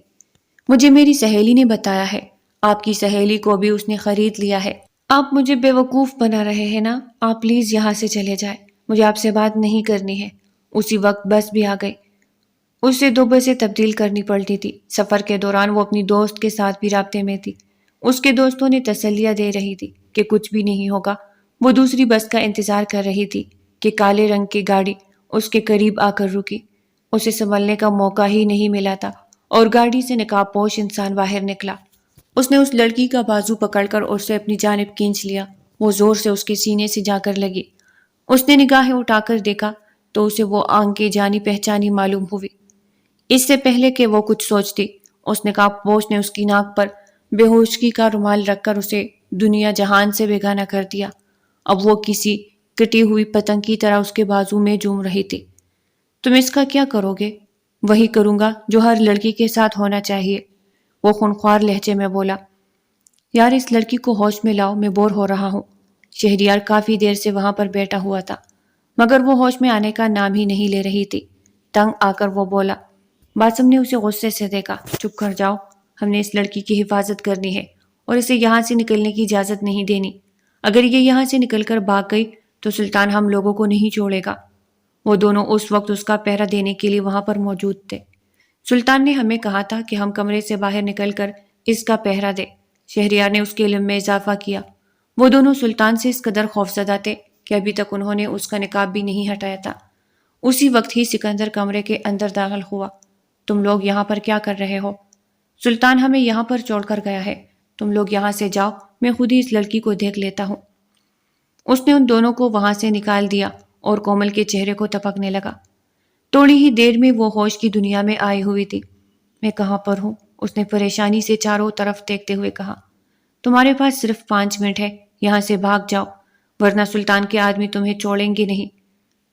مجھے میری سہیلی نے بتایا ہے. آپ کی سہیلی کو بھی اس نے خرید لیا ہے. آپ مجھے بیوقوف بنا رہے ہیں نا. آپ پلیز یہاں سے چلے جائیں. مجھے آپ سے بات نہیں کرنی ہے. اسی وقت بس بھی آ گئی. اسے 2 بسیں تبدیل کرنی پڑتی تھی. سفر کے دوران وہ اپنی دوست کے ساتھ بھی رابطے میں تھی. اس کے دوستوں نے تسلیاں دے رہی تھی کہ کچھ بھی نہیں ہوگا. وہ دوسری بس کا انتظار کر رہی تھی کہ کالے رنگ کی گاڑی اس کے قریب آ کر رکی. اسے سنبھلنے کا موقع ہی نہیں ملا تھا اور گاڑی سے نقاب پوش انسان باہر نکلا. اس نے اس لڑکی کا بازو پکڑ کر اسے اپنی جانب کھینچ لیا. وہ زور سے اس کے سینے سے جا کر لگی. اس نے نگاہیں اٹھا کر دیکھا تو اسے وہ آنکھیں جانی پہچانی معلوم ہوئی. اس سے پہلے کہ وہ کچھ سوچتی، اس نقاب پوش نے اس کی ناک پر بے ہوشگی کا رومال رکھ کر اسے دنیا جہان سے بیگانہ کر دیا. اب وہ کسی کٹی ہوئی پتنگ کی طرح اس کے بازو میں جھوم رہی تھی. تم اس کا کیا کرو گے؟ وہی کروں گا جو ہر لڑکی کے ساتھ ہونا چاہیے، وہ خونخوار لہجے میں بولا. یار اس لڑکی کو ہوش میں لاؤ، میں بور ہو رہا ہوں. شہریار کافی دیر سے وہاں پر بیٹھا ہوا تھا مگر وہ ہوش میں آنے کا نام ہی نہیں لے رہی تھی. تنگ آ کر وہ بولا. باسم نے اسے غصے سے دیکھا. چپ کر جاؤ، ہم نے اس لڑکی کی حفاظت کرنی ہے اور اسے یہاں سے نکلنے کی اجازت نہیں دینی. اگر یہ یہاں سے نکل کر بھاگ گئی تو سلطان ہم لوگوں کو نہیں چھوڑے گا. وہ دونوں اس وقت اس کا پہرا دینے کے لیے وہاں پر موجود تھے. سلطان نے ہمیں کہا تھا کہ ہم کمرے سے باہر نکل کر اس کا پہرا دیں. شہریار نے اس کے علم میں اضافہ کیا. وہ دونوں سلطان سے اس قدر خوفزدہ تھے کہ ابھی تک انہوں نے اس کا نقاب بھی نہیں ہٹایا تھا. اسی وقت ہی سکندر کمرے کے اندر داخل ہوا. تم لوگ یہاں پر کیا کر رہے ہو؟ سلطان ہمیں یہاں پر چھوڑ کر گیا ہے. تم لوگ یہاں سے جاؤ، میں خود ہی اس لڑکی کو دیکھ لیتا ہوں. اس نے ان دونوں کو وہاں سے نکال دیا اور کومل کے چہرے کو تپکنے لگا. تھوڑی ہی دیر میں وہ ہوش کی دنیا میں آئی ہوئی تھی. میں کہاں پر ہوں؟ اس نے پریشانی سے چاروں طرف دیکھتے ہوئے کہا. تمہارے پاس صرف 5 منٹ ہے، یہاں سے بھاگ جاؤ ورنہ سلطان کے آدمی تمہیں چھوڑیں گے نہیں.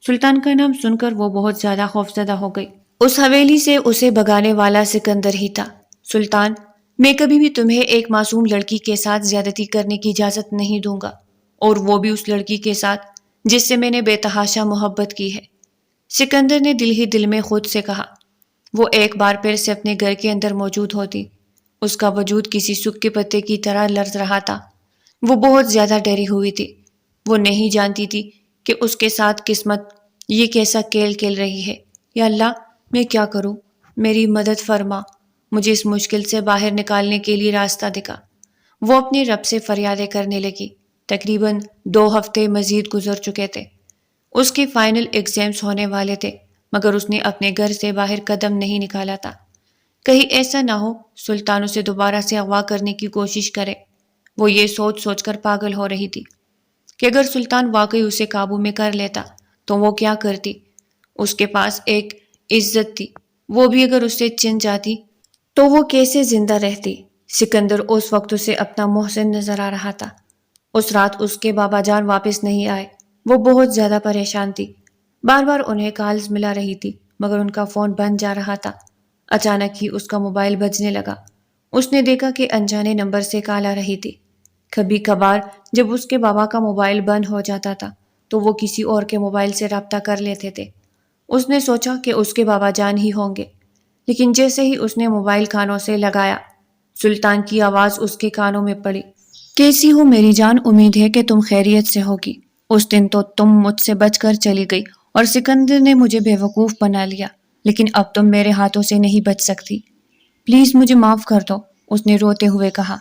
سلطان کا نام سن کر وہ بہت زیادہ خوفزدہ ہو گئی. اس حویلی سے اسے بھگانے والا سکندر ہی تھا. سلطان، میں کبھی بھی تمہیں ایک معصوم لڑکی کے ساتھ زیادتی کرنے کی اجازت نہیں دوں گا، اور وہ بھی اس لڑکی کے ساتھ جس سے میں نے بے تحاشا محبت کی ہے. سکندر نے دل ہی دل میں خود سے کہا. وہ ایک بار پھر سے اپنے گھر کے اندر موجود ہوتی. اس کا وجود کسی سوکھے پتے کی طرح لرز رہا تھا. وہ بہت زیادہ ڈری ہوئی تھی. وہ نہیں جانتی تھی کہ اس کے ساتھ قسمت یہ کیسا کھیل کھیل رہی ہے. یا اللہ، میں کیا کروں؟ میری مدد فرما، مجھے اس مشکل سے باہر نکالنے کے لیے راستہ دکھا. وہ اپنے رب سے فریادیں کرنے لگی. تقریباً 2 ہفتے مزید گزر چکے تھے. اس کے فائنل ایگزامز ہونے والے تھے مگر اس نے اپنے گھر سے باہر قدم نہیں نکالا تھا. کہیں ایسا نہ ہو سلطان اسے دوبارہ سے اغوا کرنے کی کوشش کرے. وہ یہ سوچ سوچ کر پاگل ہو رہی تھی کہ اگر سلطان واقعی اسے قابو میں کر لیتا تو وہ کیا کرتی. اس کے پاس ایک عزت تھی، وہ بھی اگر اس سے چھن جاتی تو وہ کیسے زندہ رہتی. سکندر اس وقت اسے اپنا محسن نظر آ رہا تھا. اس رات اس کے بابا جان واپس نہیں آئے. وہ بہت زیادہ پریشان تھی. بار بار انہیں کالز ملا رہی تھی مگر ان کا فون بند جا رہا تھا. اچانک ہی اس کا موبائل بجنے لگا. اس نے دیکھا کہ انجانے نمبر سے کال آ رہی تھی. کبھی کبھار جب اس کے بابا کا موبائل بند ہو جاتا تھا تو وہ کسی اور کے موبائل سے رابطہ کر لیتے تھے. اس نے سوچا کہ اس کے بابا جان ہی ہوں گے، لیکن جیسے ہی اس نے موبائل کانوں سے لگایا سلطان کی آواز اس کے کانوں میں پڑی. کیسی ہو میری جان؟ امید ہے کہ تم خیریت سے ہوگی. اس دن تو تم مجھ سے بچ کر چلی گئی اور سکندر نے مجھے بیوقوف بنا لیا، لیکن اب تم میرے ہاتھوں سے نہیں بچ سکتی. پلیز مجھے معاف کر دو، اس نے روتے ہوئے کہا.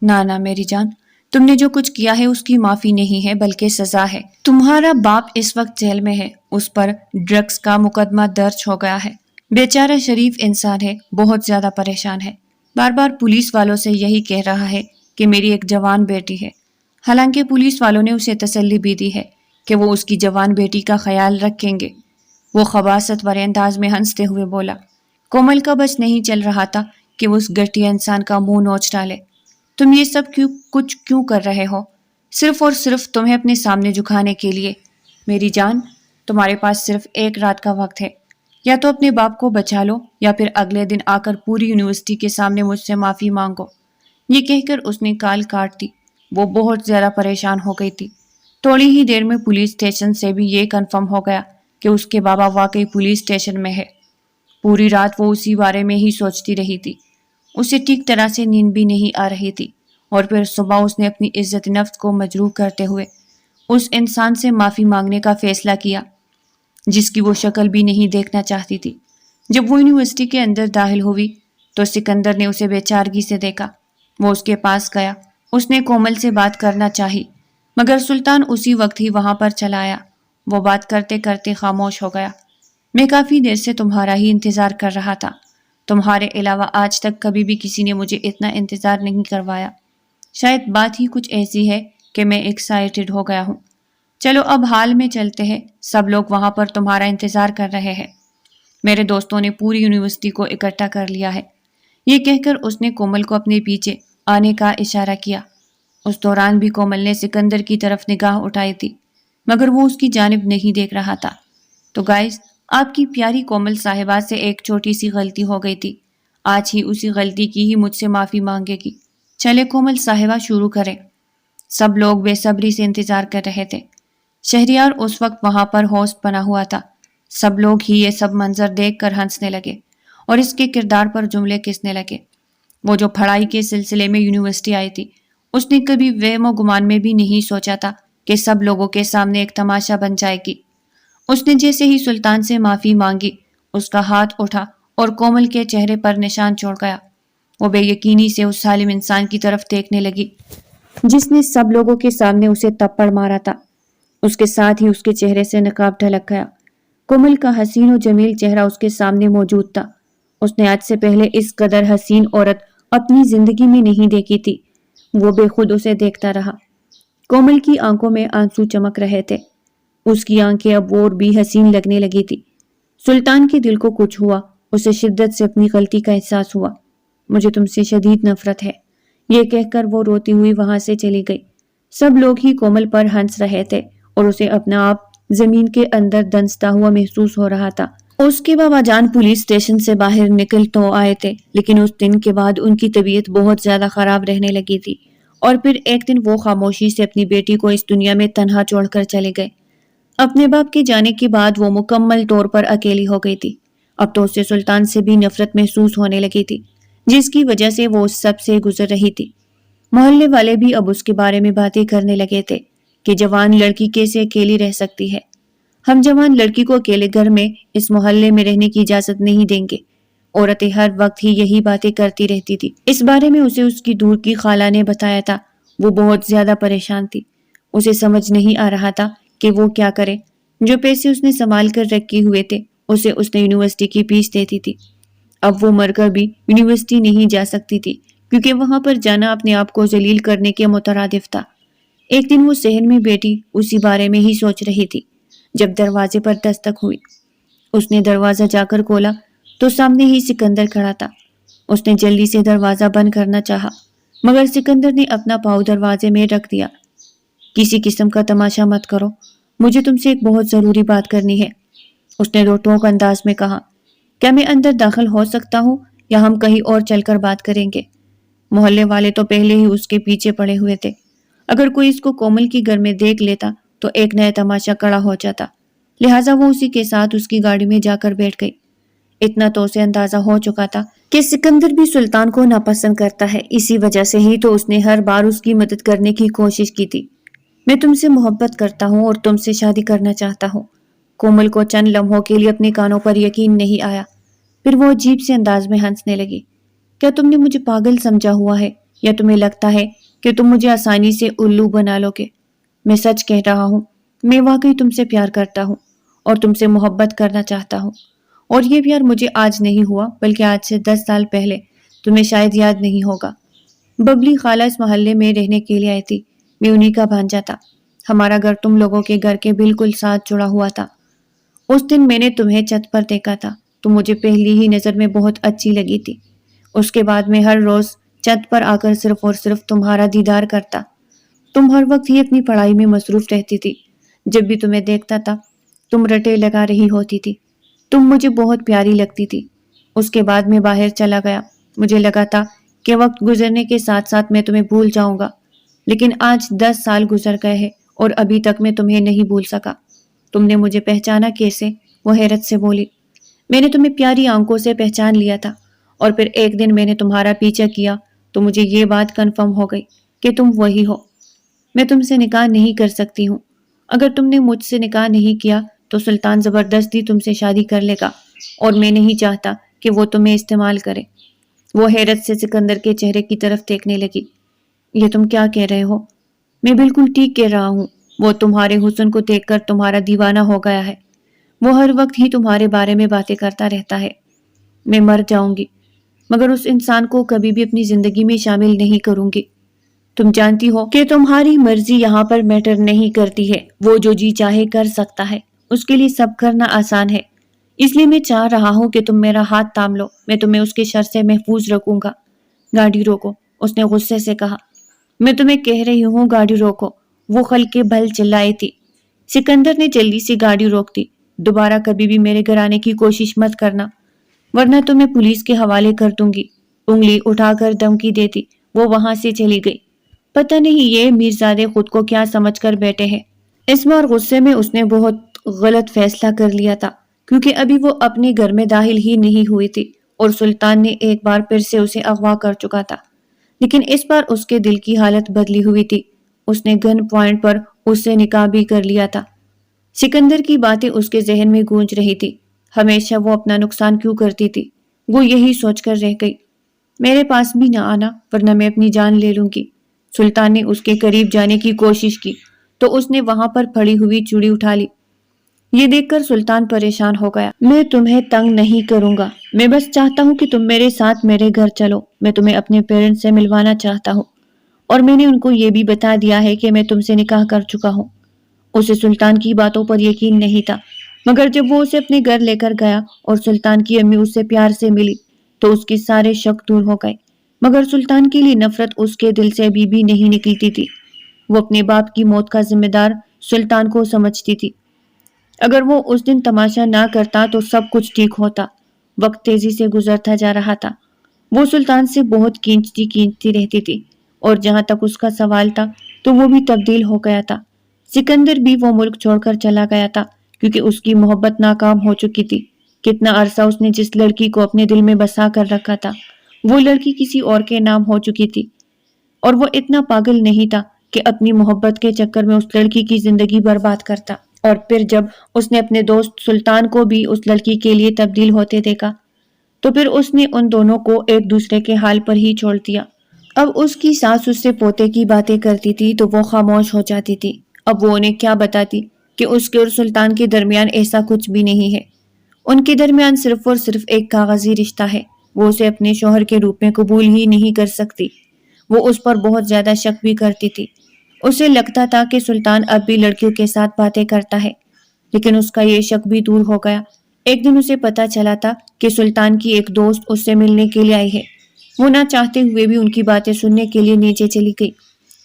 نہ میری جان، تم نے جو کچھ کیا ہے اس کی معافی نہیں ہے بلکہ سزا ہے. تمہارا باپ اس وقت جیل میں ہے، اس پر ڈرگز کا مقدمہ درج ہو گیا ہے. بیچارہ شریف انسان ہے، بہت زیادہ پریشان ہے. بار بار پولیس والوں سے یہی کہہ رہا ہے کہ میری ایک جوان بیٹی ہے۔ حالانکہ پولیس والوں نے اسے تسلی بھی دی ہے کہ وہ اس کی جوان بیٹی کا خیال رکھیں گے۔ وہ خباثت بھرے انداز میں ہنستے ہوئے بولا۔ کومل کا بس نہیں چل رہا تھا کہ وہ اس گھٹیا انسان کا منہ نوچ ڈالے۔ تم یہ سب کچھ کیوں کر رہے ہو؟ صرف اور صرف تمہیں اپنے سامنے جھکانے کے لیے۔ میری جان، تمہارے پاس صرف ایک رات کا وقت ہے۔ یا تو اپنے باپ کو بچا لو یا پھر اگلے دن آ کر پوری یونیورسٹی کے سامنے مجھ سے معافی مانگو۔ یہ کہہ کر اس نے کال کاٹ دی۔ وہ بہت زیادہ پریشان ہو گئی تھی۔ تھوڑی ہی دیر میں پولیس اسٹیشن سے بھی یہ کنفرم ہو گیا کہ اس کے بابا واقعی پولیس اسٹیشن میں ہے۔ پوری رات وہ اسی بارے میں ہی سوچتی رہی تھی۔ اسے ٹھیک طرح سے نیند بھی نہیں آ رہی تھی، اور پھر صبح اس نے اپنی عزت نفس کو مجروح کرتے ہوئے اس انسان سے معافی مانگنے کا فیصلہ کیا جس کی وہ شکل بھی نہیں دیکھنا چاہتی تھی۔ جب وہ یونیورسٹی کے اندر داخل ہوئی تو سکندر نے اسے بے چارگی سے دیکھا۔ وہ اس کے پاس گیا۔ اس نے کومل سے بات کرنا چاہی، مگر سلطان اسی وقت ہی وہاں پر چلا آیا۔ وہ بات کرتے کرتے خاموش ہو گیا۔ میں کافی دیر سے تمہارا ہی انتظار کر رہا تھا۔ تمہارے علاوہ آج تک کبھی بھی کسی نے مجھے اتنا انتظار نہیں کروایا۔ شاید بات ہی کچھ ایسی ہے کہ میں ایکسائٹڈ ہو گیا ہوں۔ چلو اب حال میں چلتے ہیں، سب لوگ وہاں پر تمہارا انتظار کر رہے ہیں۔ میرے دوستوں نے پوری یونیورسٹی کو اکٹھا کر لیا ہے۔ یہ کہہ کر اس نے کومل کو اپنے پیچھے آنے کا اشارہ کیا۔ اس دوران بھی کومل نے سکندر کی طرف نگاہ اٹھائی تھی، مگر وہ اس کی جانب نہیں دیکھ رہا تھا۔ تو گائز، آپ کی پیاری کومل صاحبہ سے ایک چھوٹی سی غلطی ہو گئی تھی۔ آج ہی اسی غلطی کی ہی مجھ سے معافی مانگے گی۔ چلے کومل صاحبہ شروع کریں۔ سب لوگ بے صبری سے انتظار کر رہے تھے۔ شہریار اس وقت وہاں پر ہوسٹ بنا ہوا تھا۔ سب لوگ ہی یہ سب منظر دیکھ کر ہنسنے لگے اور اس کے کردار پر جملے کسنے لگے۔ وہ جو پڑھائی کے سلسلے میں یونیورسٹی آئی تھی، اس نے کبھی وہم و گمان میں بھی نہیں سوچا تھا کہ سب لوگوں کے سامنے ایک تماشا بن جائے گی۔ اس نے جیسے ہی سلطان سے معافی مانگی، اس کا ہاتھ اٹھا اور کومل کے چہرے پر نشان چھوڑ گیا۔ وہ بے یقینی سے اس ظالم انسان کی طرف دیکھنے لگی جس نے سب لوگوں کے سامنے اسے تپڑ مارا تھا۔ اس کے ساتھ ہی اس کے چہرے سے نقاب ڈھلک گیا۔ کومل کا حسین و جمیل چہرہ اس کے سامنے موجود تھا۔ اس نے آج سے پہلے اس قدر حسین عورت اپنی زندگی میں نہیں دیکھی تھی۔ وہ بے خود اسے دیکھتا رہا۔ کومل کی آنکھوں میں آنسو چمک رہے تھے۔ اس کی آنکھیں اب اور بھی حسین لگنے لگی تھی۔ سلطان کے دل کو کچھ ہوا۔ اسے شدت سے اپنی غلطی کا احساس ہوا۔ مجھے تم سے شدید نفرت ہے، یہ کہہ کر وہ روتی ہوئی وہاں سے چلی گئی۔ سب لوگ ہی کومل پر ہنس رہے تھے اور اسے اپنا آپ زمین کے اندر دنستا ہوا محسوس ہو رہا تھا۔ اس کے بابا جان پولیس اسٹیشن سے باہر نکل تو آئے تھے، لیکن اس دن کے بعد ان کی طبیعت بہت زیادہ خراب رہنے لگی تھی، اور پھر ایک دن وہ خاموشی سے اپنی بیٹی کو اس دنیا میں تنہا چھوڑ کر چلے گئے۔ اپنے باپ کے جانے کے بعد وہ مکمل طور پر اکیلی ہو گئی تھی۔ اب تو اسے سلطان سے بھی نفرت محسوس ہونے لگی تھی، جس کی وجہ سے وہ اس سب سے گزر رہی تھی۔ محلے والے بھی اب اس کے بارے میں باتیں کرنے لگے تھے کہ جوان لڑکی کیسے اکیلی رہ سکتی ہے۔ ہم جوان لڑکی کو اکیلے گھر میں اس محلے میں رہنے کی اجازت نہیں دیں گے۔ عورتیں ہر وقت ہی یہی باتیں کرتی رہتی تھی۔ اس بارے میں اسے اس کی دور کی خالہ نے بتایا تھا۔ وہ بہت زیادہ پریشان تھی۔ اسے سمجھ نہیں آ رہا تھا کہ وہ کیا کرے۔ جو پیسے اس نے سنبھال کر رکھے ہوئے تھے اسے اس نے یونیورسٹی کی فیس دیتی تھی۔ اب وہ مر کر بھی یونیورسٹی نہیں جا سکتی تھی، کیونکہ وہاں پر جانا اپنے آپ کو ذلیل کرنے کے مترادف تھا۔ ایک دن وہ صحن میں بیٹھی اسی بارے میں ہی سوچ رہی تھی جب دروازے پر دستک ہوئی۔ اس نے دروازہ جا کر کھولا تو سامنے ہی سکندر کھڑا تھا۔ اس نے جلدی سے دروازہ بند کرنا چاہا، مگر سکندر نے اپنا پاؤں دروازے میں رکھ دیا۔ کسی قسم کا تماشا مت کرو، مجھے تم سے ایک بہت ضروری بات کرنی ہے، اس نے روک انداز میں کہا۔ کیا میں اندر داخل ہو سکتا ہوں یا ہم کہیں اور چل کر بات کریں گے؟ محلے والے تو پہلے ہی اس کے پیچھے پڑے ہوئے تھے۔ اگر کوئی اس کو کومل کی گھر میں دیکھ لیتا تو ایک نیا تماشا کڑا ہو جاتا، لہٰذا وہ اسی کے ساتھ اس کی گاڑی میں جا کر بیٹھ گئی۔ اتنا تو اسے اندازہ ہو چکا تھا کہ سکندر بھی سلطان کو ناپسند کرتا ہے، اسی وجہ سے ہی تو اس نے ہر بار اس کی مدد کرنے کی کوشش کی تھی۔ میں تم سے محبت کرتا ہوں اور تم سے شادی کرنا چاہتا ہوں۔ کومل کو چند لمحوں کے لیے اپنے کانوں پر یقین نہیں آیا، پھر وہ عجیب سے انداز میں ہنسنے لگی۔ کیا تم نے مجھے پاگل سمجھا ہوا ہے یا تمہیں لگتا ہے کہ تم مجھے آسانی سے الو بنا لو گے؟ میں سچ کہہ رہا ہوں، میں واقعی تم سے پیار کرتا ہوں اور تم سے محبت کرنا چاہتا ہوں، اور یہ پیار مجھے آج نہیں ہوا بلکہ آج سے 10 سال پہلے، تمہیں شاید یاد نہیں ہوگا۔ ببلی خالہ اس محلے میں رہنے کے لیے آئی تھی، میں انہی کا بھانجا تھا۔ ہمارا گھر تم لوگوں کے گھر کے بالکل ساتھ جڑا ہوا تھا۔ اس دن میں نے تمہیں چھت پر دیکھا تھا، تم مجھے پہلی ہی نظر میں بہت اچھی لگی تھی۔ اس کے بعد میں ہر روز چھت پر آ کر صرف اور صرف تمہارا دیدار کرتا۔ تم ہر وقت ہی اپنی پڑھائی میں مصروف رہتی تھی۔ جب بھی تمہیں دیکھتا تھا تم رٹے لگا رہی ہوتی تھی۔ تم مجھے بہت پیاری لگتی تھی۔ اس کے بعد میں باہر چلا گیا۔ مجھے لگا تھا کہ وقت گزرنے کے ساتھ ساتھ میں تمہیں بھول جاؤں گا، لیکن آج 10 سال گزر گئے ہیں اور ابھی تک میں تمہیں نہیں بھول سکا۔ تم نے مجھے پہچانا کیسے؟ وہ حیرت سے بولی۔ میں نے تمہیں پیاری آنکھوں سے پہچان لیا تھا، اور پھر ایک دن میں نے تمہارا پیچھا کیا تو مجھے یہ بات کنفرم ہو گئی کہ تم وہی ہو۔ میں تم سے نکاح نہیں کر سکتی ہوں۔ اگر تم نے مجھ سے نکاح نہیں کیا تو سلطان زبردستی تم سے شادی کر لے گا، اور میں نہیں چاہتا کہ وہ تمہیں استعمال کرے۔ وہ حیرت سے سکندر کے چہرے کی طرف دیکھنے لگی۔ یہ تم کیا کہہ رہے ہو؟ میں بالکل ٹھیک کہہ رہا ہوں۔ وہ تمہارے حسن کو دیکھ کر تمہارا دیوانہ ہو گیا ہے۔ وہ ہر وقت ہی تمہارے بارے میں باتیں کرتا رہتا ہے۔ میں مر جاؤں گی مگر اس انسان کو کبھی بھی اپنی زندگی میں شامل نہیں کروں گی۔ تم جانتی ہو کہ تمہاری مرضی یہاں پر میٹر نہیں کرتی ہے۔ وہ جو جی چاہے کر سکتا ہے، اس کے لیے سب کرنا آسان ہے۔ اس لیے میں چاہ رہا ہوں کہ تم میرا ہاتھ تھام لو، میں تمہیں اس کے شر سے محفوظ رکھوں گا۔ گاڑی روکو، اس نے غصے سے کہا۔ میں تمہیں کہہ رہی ہوں گاڑی روکو، وہ خل کے بھل چلائی تھی۔ سکندر نے جلدی سے گاڑی روک دی۔ دوبارہ کبھی بھی میرے گھر آنے کی کوشش مت کرنا، ورنہ تمہیں پولیس کے حوالے کر دوں گی۔ انگلی اٹھا کر دھمکی دیتی وہ وہاں سے چلی گئی۔ پتہ نہیں یہ میرزادے خود کو کیا سمجھ کر بیٹھے ہیں۔ اس بار غصے میں اس نے بہت غلط فیصلہ کر لیا تھا، کیونکہ ابھی وہ اپنے گھر میں داخل ہی نہیں ہوئی تھی اور سلطان نے ایک بار پھر سے اسے اغوا کر چکا تھا۔ لیکن اس بار اس کے دل کی حالت بدلی ہوئی تھی۔ اس نے گن پوائنٹ پر اس سے نکاح بھی کر لیا تھا۔ سکندر کی باتیں اس کے ذہن میں گونج رہی تھی۔ ہمیشہ وہ اپنا نقصان کیوں کرتی تھی؟ وہ یہی سوچ کر رہ گئی۔ میرے پاس بھی نہ آنا ورنہ میں اپنی جان لے لوں گی۔ سلطان نے اس کے قریب جانے کی کوشش کی تو اس نے وہاں پر پڑی ہوئی چوڑی اٹھا لی۔ یہ دیکھ کر سلطان پریشان ہو گیا۔ میں تمہیں تنگ نہیں کروں گا، میں بس چاہتا ہوں کہ تم میرے ساتھ میرے گھر چلو۔ میں تمہیں اپنے پیرنٹس سے ملوانا چاہتا ہوں، اور میں نے ان کو یہ بھی بتا دیا ہے کہ میں تم سے نکاح کر چکا ہوں۔ اسے سلطان کی باتوں پر یقین نہیں تھا، مگر جب وہ اسے اپنے گھر لے کر گیا اور سلطان کی امی اس سے پیار سے ملی تو اس کے سارے شک دور ہو گئے۔ مگر سلطان کے لیے نفرت اس کے دل سے ابھی بھی نہیں نکلتی تھی۔ وہ اپنے باپ کی موت کا ذمہ دار سلطان کو سمجھتی تھی۔ اگر وہ اس دن تماشا نہ کرتا تو سب کچھ ٹھیک ہوتا۔ وقت تیزی سے گزرتا جا رہا تھا۔ وہ سلطان سے بہت کھینچتی رہتی تھی، اور جہاں تک اس کا سوال تھا تو وہ بھی تبدیل ہو گیا تھا۔ سکندر بھی وہ ملک چھوڑ کر چلا گیا تھا کیونکہ اس کی محبت ناکام ہو چکی تھی۔ کتنا عرصہ اس نے جس لڑکی کو اپنے دل میں بسا کر رکھا تھا، وہ لڑکی کسی اور کے نام ہو چکی تھی، اور وہ اتنا پاگل نہیں تھا کہ اپنی محبت کے چکر میں اس لڑکی کی زندگی برباد کرتا۔ اور پھر جب اس نے اپنے دوست سلطان کو بھی اس لڑکی کے لیے تبدیل ہوتے دیکھا تو پھر اس نے ان دونوں کو ایک دوسرے کے حال پر ہی چھوڑ دیا۔ اب اس کی ساس اس سے پوتے کی باتیں کرتی تھی تو وہ خاموش ہو جاتی تھی۔ اب وہ انہیں کیا بتاتی کہ اس کے اور سلطان کے درمیان ایسا کچھ بھی نہیں ہے۔ ان کے درمیان صرف اور صرف ایک کاغذی رشتہ ہے۔ وہ اسے اپنے شوہر کے روپ میں قبول ہی نہیں کر سکتی۔ وہ اس پر بہت زیادہ شک بھی کرتی تھی۔ اسے لگتا تھا کہ سلطان اب بھی لڑکیوں کے ساتھ باتیں کرتا ہے، لیکن اس کا یہ شک بھی دور ہو گیا۔ ایک دن اسے پتا چلا تھا کہ سلطان کی ایک دوست اس سے ملنے کے لیے آئی ہے۔ وہ نہ چاہتے ہوئے بھی ان کی باتیں سننے کے لیے نیچے چلی گئی۔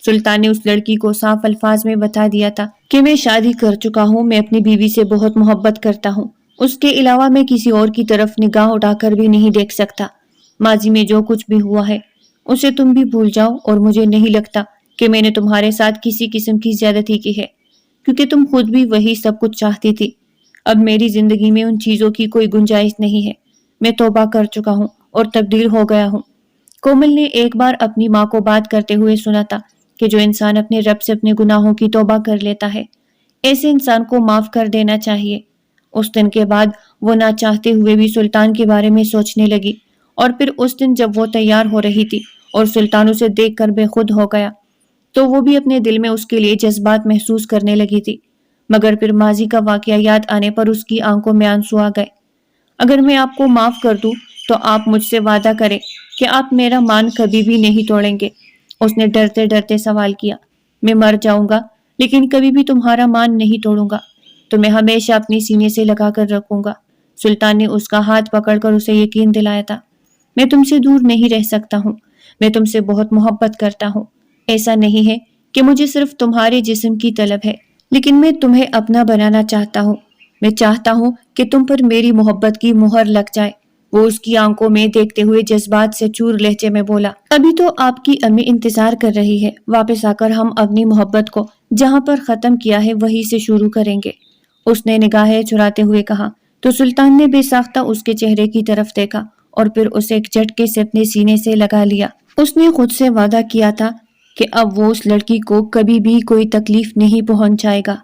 سلطان نے اس لڑکی کو صاف الفاظ میں بتا دیا تھا کہ میں شادی کر چکا ہوں، میں اپنی بیوی سے بہت محبت کرتا ہوں، اس کے علاوہ میں کسی اور کی طرف نگاہ اٹھا کر بھی نہیں دیکھ سکتا۔ ماضی میں جو کچھ بھی ہوا ہے اسے تم بھی بھول جاؤ، اور مجھے نہیں لگتا کہ میں نے تمہارے ساتھ کسی قسم کی زیادتی کی ہے، کیونکہ تم خود بھی وہی سب کچھ چاہتی تھی۔ اب میری زندگی میں ان چیزوں کی کوئی گنجائش نہیں ہے۔ میں توبہ کر چکا ہوں اور تبدیل ہو گیا ہوں۔ کومل نے ایک بار اپنی ماں کو بات کرتے ہوئے سنا تھا کہ جو انسان اپنے رب سے اپنے گناہوں کی توبہ کر لیتا ہے، ایسے انسان کو معاف کر دینا چاہیے۔ اس دن کے بعد وہ نہ چاہتے ہوئے بھی سلطان کے بارے میں سوچنے لگی، اور پھر اس دن جب وہ تیار ہو رہی تھی اور سلطان اسے دیکھ کر بے خود ہو گیا تو وہ بھی اپنے دل میں اس کے لیے جذبات محسوس کرنے لگی تھی۔ مگر پھر ماضی کا واقعہ یاد آنے پر اس کی آنکھوں میں آنسو آ گئے۔ اگر میں آپ کو معاف کر دوں تو آپ مجھ سے وعدہ کریں کہ آپ میرا مان کبھی بھی نہیں توڑیں گے۔ اس نے ڈرتے ڈرتے سوال کیا۔ میں مر جاؤں گا لیکن کبھی بھی تمہارا مان نہیں توڑوں گا، تمہیں ہمیشہ اپنی سینے سے لگا کر رکھوں گا۔ سلطان نے اس کا ہاتھ پکڑ کر اسے یقین دلایا تھا۔ میں تم سے دور نہیں رہ سکتا ہوں، میں تم سے بہت محبت کرتا ہوں۔ ایسا نہیں ہے کہ مجھے صرف تمہارے جسم کی طلب ہے، لیکن میں تمہیں اپنا بنانا چاہتا ہوں۔ میں چاہتا ہوں کہ تم پر میری محبت کی مہر لگ جائے۔ وہ اس کی آنکھوں میں دیکھتے ہوئے جذبات سے چور لہجے میں بولا، ابھی تو آپ کی امی انتظار کر رہی ہے، واپس آ کر ہم اپنی محبت کو جہاں پر ختم کیا ہے وہیں سے شروع کریں گے۔ اس نے نگاہیں چراتے ہوئے کہا تو سلطان نے بے ساختہ اس کے چہرے کی طرف دیکھا اور پھر اسے ایک جھٹکے سے اپنے سینے سے لگا لیا۔ اس نے خود سے وعدہ کیا تھا کہ اب وہ اس لڑکی کو کبھی بھی کوئی تکلیف نہیں پہنچائے گا۔